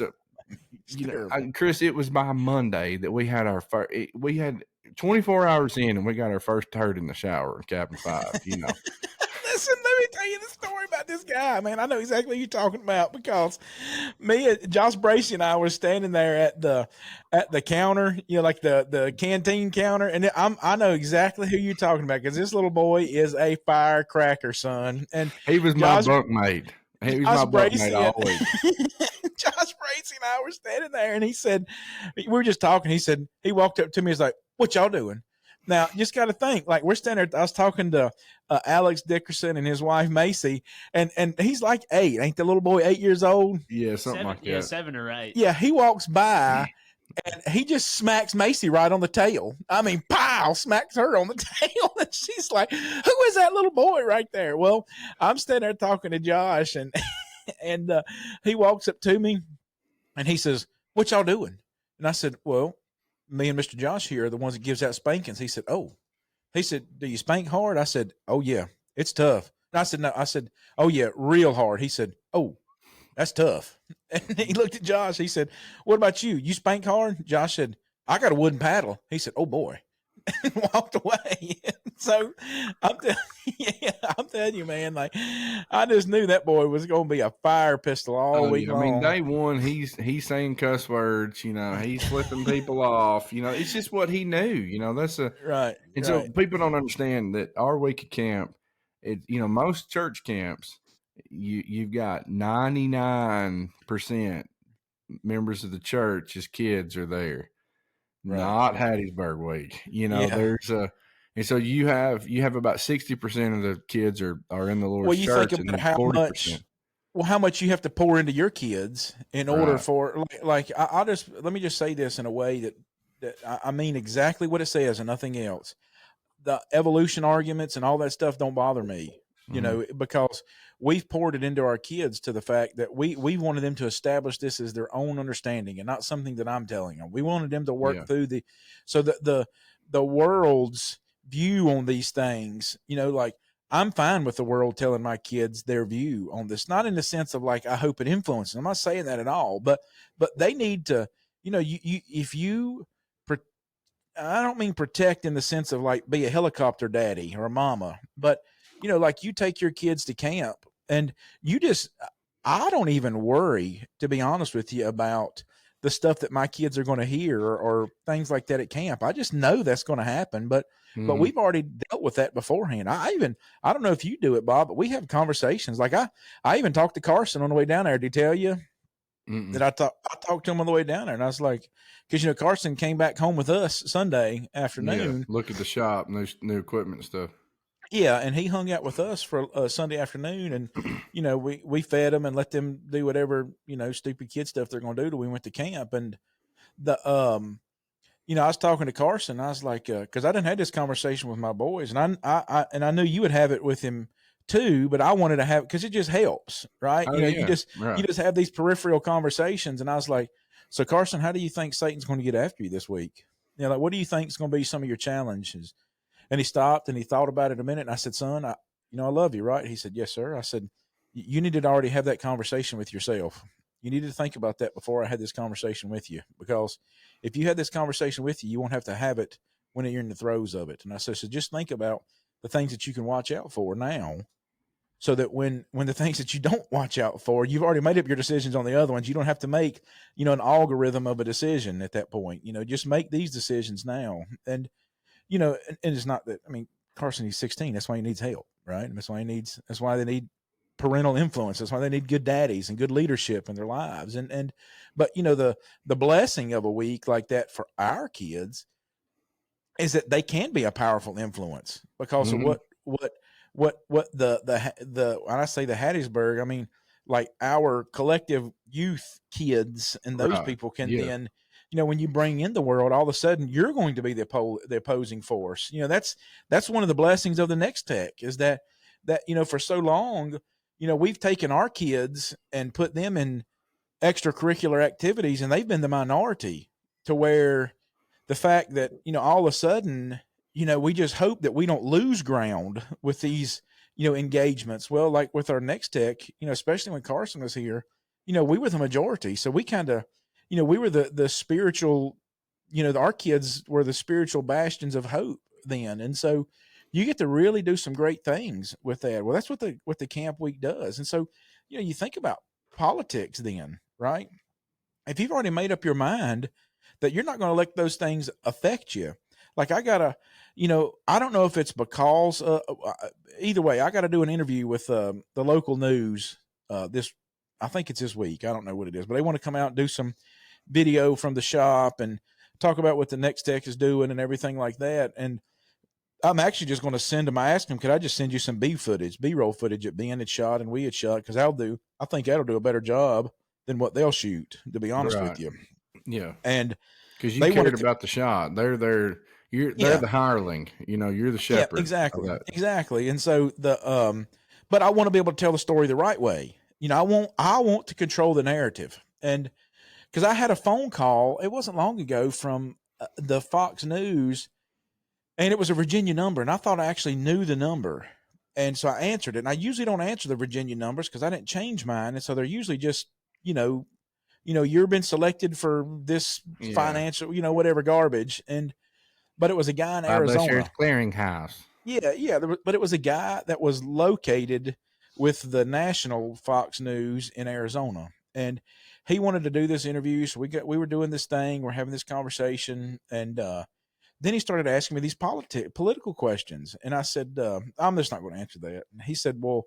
[SPEAKER 2] Chris, it was by Monday that we had our first. We had 24 hours in, and we got our first turd in the shower in cabin 5.
[SPEAKER 1] Listen, let me tell you the story about this guy, man. I know exactly what you're talking about, because Josh Bracey and I were standing there at the counter, like the canteen counter, and I know exactly who you're talking about, because this little boy is a firecracker, son. And
[SPEAKER 2] he was my bunkmate. He was my bunkmate always.
[SPEAKER 1] Josh Bracey and I were standing there, and he said, we were just talking. He said, he walked up to me. He's like, what y'all doing? Now, just got to think, like, we're standing there. I was talking to Alex Dickerson and his wife, Macy, and he's like 8. Ain't the little boy 8 years old?
[SPEAKER 2] Yeah, something
[SPEAKER 4] 7,
[SPEAKER 2] like that.
[SPEAKER 4] Yeah, 7 or 8.
[SPEAKER 1] Yeah, he walks by And he just smacks Macy right on the tail. I mean, pow, smacks her on the tail. And she's like, who is that little boy right there? Well, I'm standing there talking to Josh, and he walks up to me and he says, what y'all doing? And I said, well, me and Mr. Josh here are the ones that gives out spankings. He said, oh. He said, do you spank hard? I said, oh, yeah, it's tough. And I said, no. I said, oh, yeah, real hard. He said, oh, that's tough. And he looked at Josh. He said, what about you? You spank hard? Josh said, I got a wooden paddle. He said, oh, boy. And walked away. So I'm telling you, man, like I just knew that boy was going to be a fire pistol all week long.
[SPEAKER 2] I mean, day one, he's saying cuss words, he's flipping people off, it's just what he knew, that's
[SPEAKER 1] right.
[SPEAKER 2] And so people don't understand that our week of camp, most church camps, you've got 99% members of the church as kids are there. Right. Not Hattiesburg week, there's and so you have about 60% of the kids are in the Lord's church.
[SPEAKER 1] Think about how much you have to pour into your kids in order for let me just say this in a way that I mean exactly what it says and nothing else. The evolution arguments and all that stuff don't bother me, because we've poured it into our kids to the fact that we wanted them to establish this as their own understanding and not something that I'm telling them. We wanted them to work through so that the world's view on these things, like I'm fine with the world telling my kids their view on this, not in the sense of like, I hope it influences them. I'm not saying that at all, but they need to, I don't mean protect in the sense of like be a helicopter daddy or a mama, but like you take your kids to camp and I don't even worry, to be honest with you, about the stuff that my kids are going to hear or things like that at camp. I just know that's going to happen, but we've already dealt with that beforehand. I don't know if you do it, Bob, but we have conversations. Like I even talked to Carson on the way down there. Did he tell you that I talked to him on the way down there, and I was like, because Carson came back home with us Sunday afternoon.
[SPEAKER 2] Yeah, look at the shop, new equipment and stuff.
[SPEAKER 1] Yeah, and he hung out with us for Sunday afternoon, and we fed them and let them do whatever stupid kid stuff they're going to do till we went to camp. And I was talking to Carson. I was like, because I didn't have this conversation with my boys, and I knew you would have it with him too, but I wanted to have, because it just helps, right? You just have these peripheral conversations, and I was like, so Carson, how do you think Satan's going to get after you this week? Like, what do you think is going to be some of your challenges? And he stopped and he thought about it a minute. And I said, son, I love you, right? He said, yes, sir. I said, you needed to already have that conversation with yourself. You needed to think about that before I had this conversation with you, because if you had this conversation with you, you won't have to have it when you're in the throes of it. And I said, so just think about the things that you can watch out for now, so that when the things that you don't watch out for, you've already made up your decisions on the other ones. You don't have to make, an algorithm of a decision at that point. Just make these decisions now. And, and it's not that, Carson, he's 16. That's why he needs help, right? That's why they need parental influence. That's why they need good daddies and good leadership in their lives. But the blessing of a week like that for our kids is that they can be a powerful influence because of what the when I say the Hattiesburg, like our collective youth kids and those people can then, when you bring in the world, all of a sudden you're going to be the opposing force. That's one of the blessings of the Next Tech is that for so long, we've taken our kids and put them in extracurricular activities, and they've been the minority, to where the fact that, all of a sudden, we just hope that we don't lose ground with these, engagements. Well, like with our Next Tech, especially when Carson was here, we were the majority. So we kind of, we were the spiritual, our kids were the spiritual bastions of hope then. And so you get to really do some great things with that. Well, that's what the camp week does. And so, you think about politics then, right? If you've already made up your mind that you're not going to let those things affect you, like I gotta, I don't know if it's because, either way, I got to do an interview with the local news I think it's this week. I don't know what it is, but they want to come out and do some video from the shop and talk about what the Next Tech is doing and everything like that. And I'm actually just going to send them. I asked them, could I just send you some B-roll footage that Ben had shot and we had shot? Because I think that'll do a better job than what they'll shoot, to be honest with you.
[SPEAKER 2] Yeah.
[SPEAKER 1] And
[SPEAKER 2] Because you cared about the shot. They're the hireling. You know, you're the shepherd.
[SPEAKER 1] Yeah, exactly. And so but I want to be able to tell the story the right way. You know, I want to control the narrative. And because I had a phone call, it wasn't long ago, from the Fox News, and it was a Virginia number, and I thought I actually knew the number. And so I answered it. And I usually don't answer the Virginia numbers because I didn't change mine. And so they're usually just, you've been selected for this financial, whatever garbage. But it was a guy in Arizona.
[SPEAKER 2] Clearinghouse.
[SPEAKER 1] Yeah. But it was a guy that was located with the national Fox News in Arizona. And he wanted to do this interview. So we were doing this thing. We're having this conversation. And then he started asking me these political questions. And I said, I'm just not going to answer that. And he said, well,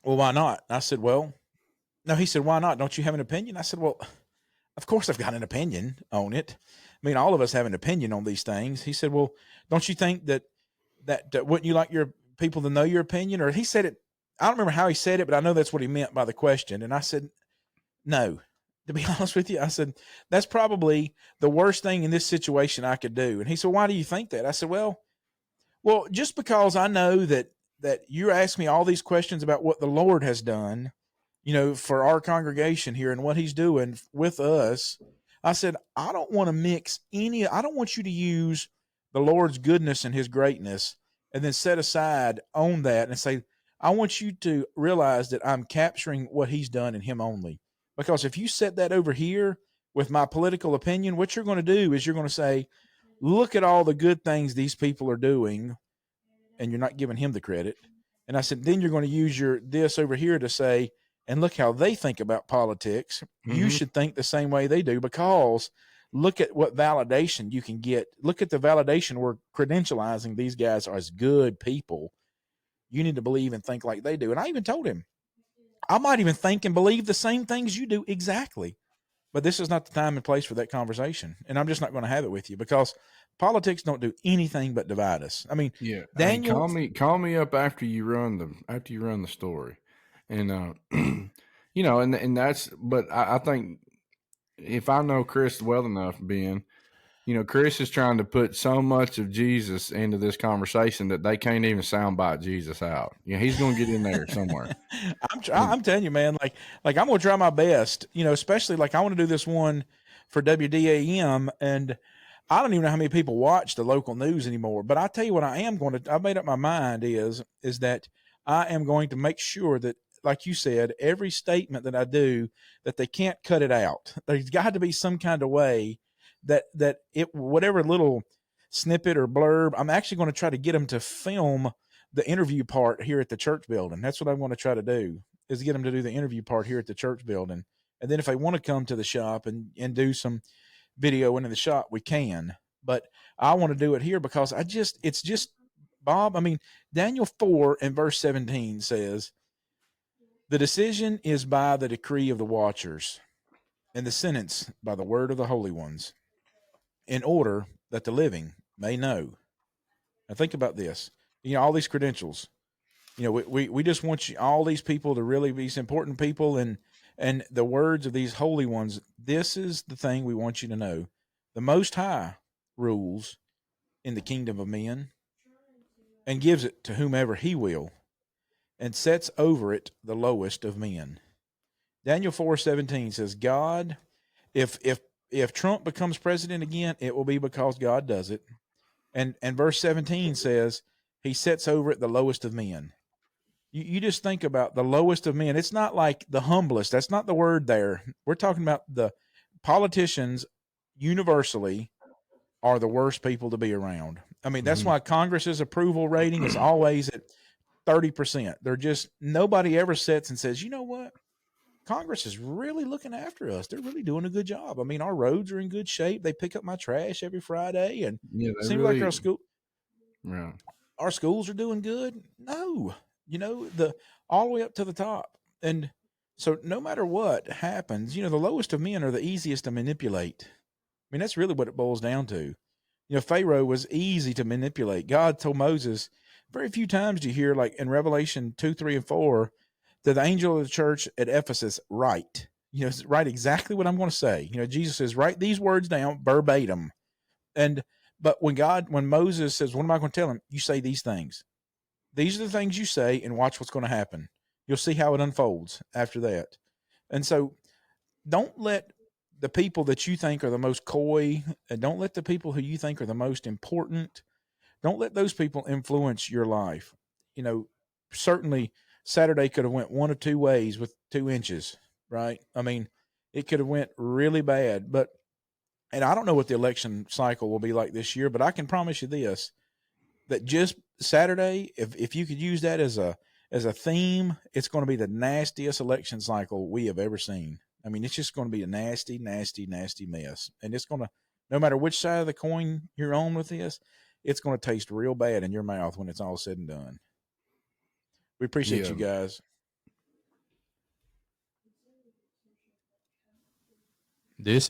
[SPEAKER 1] why not? I said, well, no. He said, why not? Don't you have an opinion? I said, well, of course I've got an opinion on it. I mean, all of us have an opinion on these things. He said, well, don't you think that wouldn't you like your people to know your opinion? Or he said it, I don't remember how he said it, but I know that's what he meant by the question. And I said, no. To be honest with you, I said, that's probably the worst thing in this situation I could do. And he said, why do you think that? I said, well, just because I know that you're asking me all these questions about what the Lord has done, for our congregation here and what he's doing with us. I said, I don't want to mix I don't want you to use the Lord's goodness and his greatness and then set aside on that and say, I want you to realize that I'm capturing what he's done and him only. Because if you set that over here with my political opinion, what you're going to do is you're going to say, look at all the good things these people are doing, and you're not giving him the credit. And I said, then you're going to use this over here to say, and look how they think about politics. Mm-hmm. You should think the same way they do, because look at what validation you can get. Look at the validation we're credentializing these guys are as good people. You need to believe and think like they do. And I even told him, I might even think and believe the same things you do exactly, but this is not the time and place for that conversation. And I'm just not going to have it with you, because politics don't do anything but divide us. I mean, Daniel,
[SPEAKER 2] call me up after you run the story, and and that's. But I think if I know Chris well enough, Ben, Chris is trying to put so much of Jesus into this conversation that they can't even soundbite Jesus out. He's going to get in there somewhere.
[SPEAKER 1] I'm telling you, man, like I'm going to try my best, especially like I want to do this one for WDAM, and I don't even know how many people watch the local news anymore, but I tell you what, I've made up my mind is that I am going to make sure that, like you said, every statement that I do, that they can't cut it out. There's got to be some kind of way that whatever little snippet or blurb, I'm actually going to try to get them to film the interview part here at the church building. That's what I'm going to try to do, is get them to do the interview part here at the church building. And then if they want to come to the shop and do some video into the shop, we can. But I want to do it here because it's just, Bob, I mean, Daniel 4 and verse 17 says, the decision is by the decree of the watchers, and the sentence by the word of the holy ones, in order that the living may know. Now think about this. All these credentials. We just want all these people to really be important people, and the words of these holy ones. This is the thing we want you to know. The Most High rules in the kingdom of men and gives it to whomever he will, and sets over it the lowest of men. Daniel 4:17 says, God, if Trump becomes president again, it will be because God does it. And verse 17 says, he sets over it the lowest of men. You just think about the lowest of men. It's not like the humblest. That's not the word there. We're talking about the politicians universally are the worst people to be around. I mean, that's why Congress's approval rating is always at 30%. They're just, nobody ever sits and says, you know what? Congress is really looking after us. They're really doing a good job. I mean, our roads are in good shape. They pick up my trash every Friday, and it seems like our schools are doing good. No, all the way up to the top. And so no matter what happens, the lowest of men are the easiest to manipulate. I mean, that's really what it boils down to. Pharaoh was easy to manipulate. God told Moses, very few times do you hear, like in Revelation 2, 3, and 4, to the angel of the church at Ephesus, write. You know, write exactly what I'm going to say. You know, Jesus says, write these words down verbatim. But when Moses says, what am I going to tell him? You say these things. These are the things you say, and watch what's going to happen. You'll see how it unfolds after that. And so don't let the people that you think are the most coy, and don't let the people who you think are the most important, don't let those people influence your life. You know, certainly Saturday could have went one of two ways with 2 inches, right? I mean, it could have went really bad, and I don't know what the election cycle will be like this year, but I can promise you this, that just Saturday, if you could use that as a theme, it's going to be the nastiest election cycle we have ever seen. I mean, it's just going to be a nasty, nasty, nasty mess. And it's going to, no matter which side of the coin you're on with this, it's going to taste real bad in your mouth when it's all said and done. We appreciate you guys.
[SPEAKER 3] This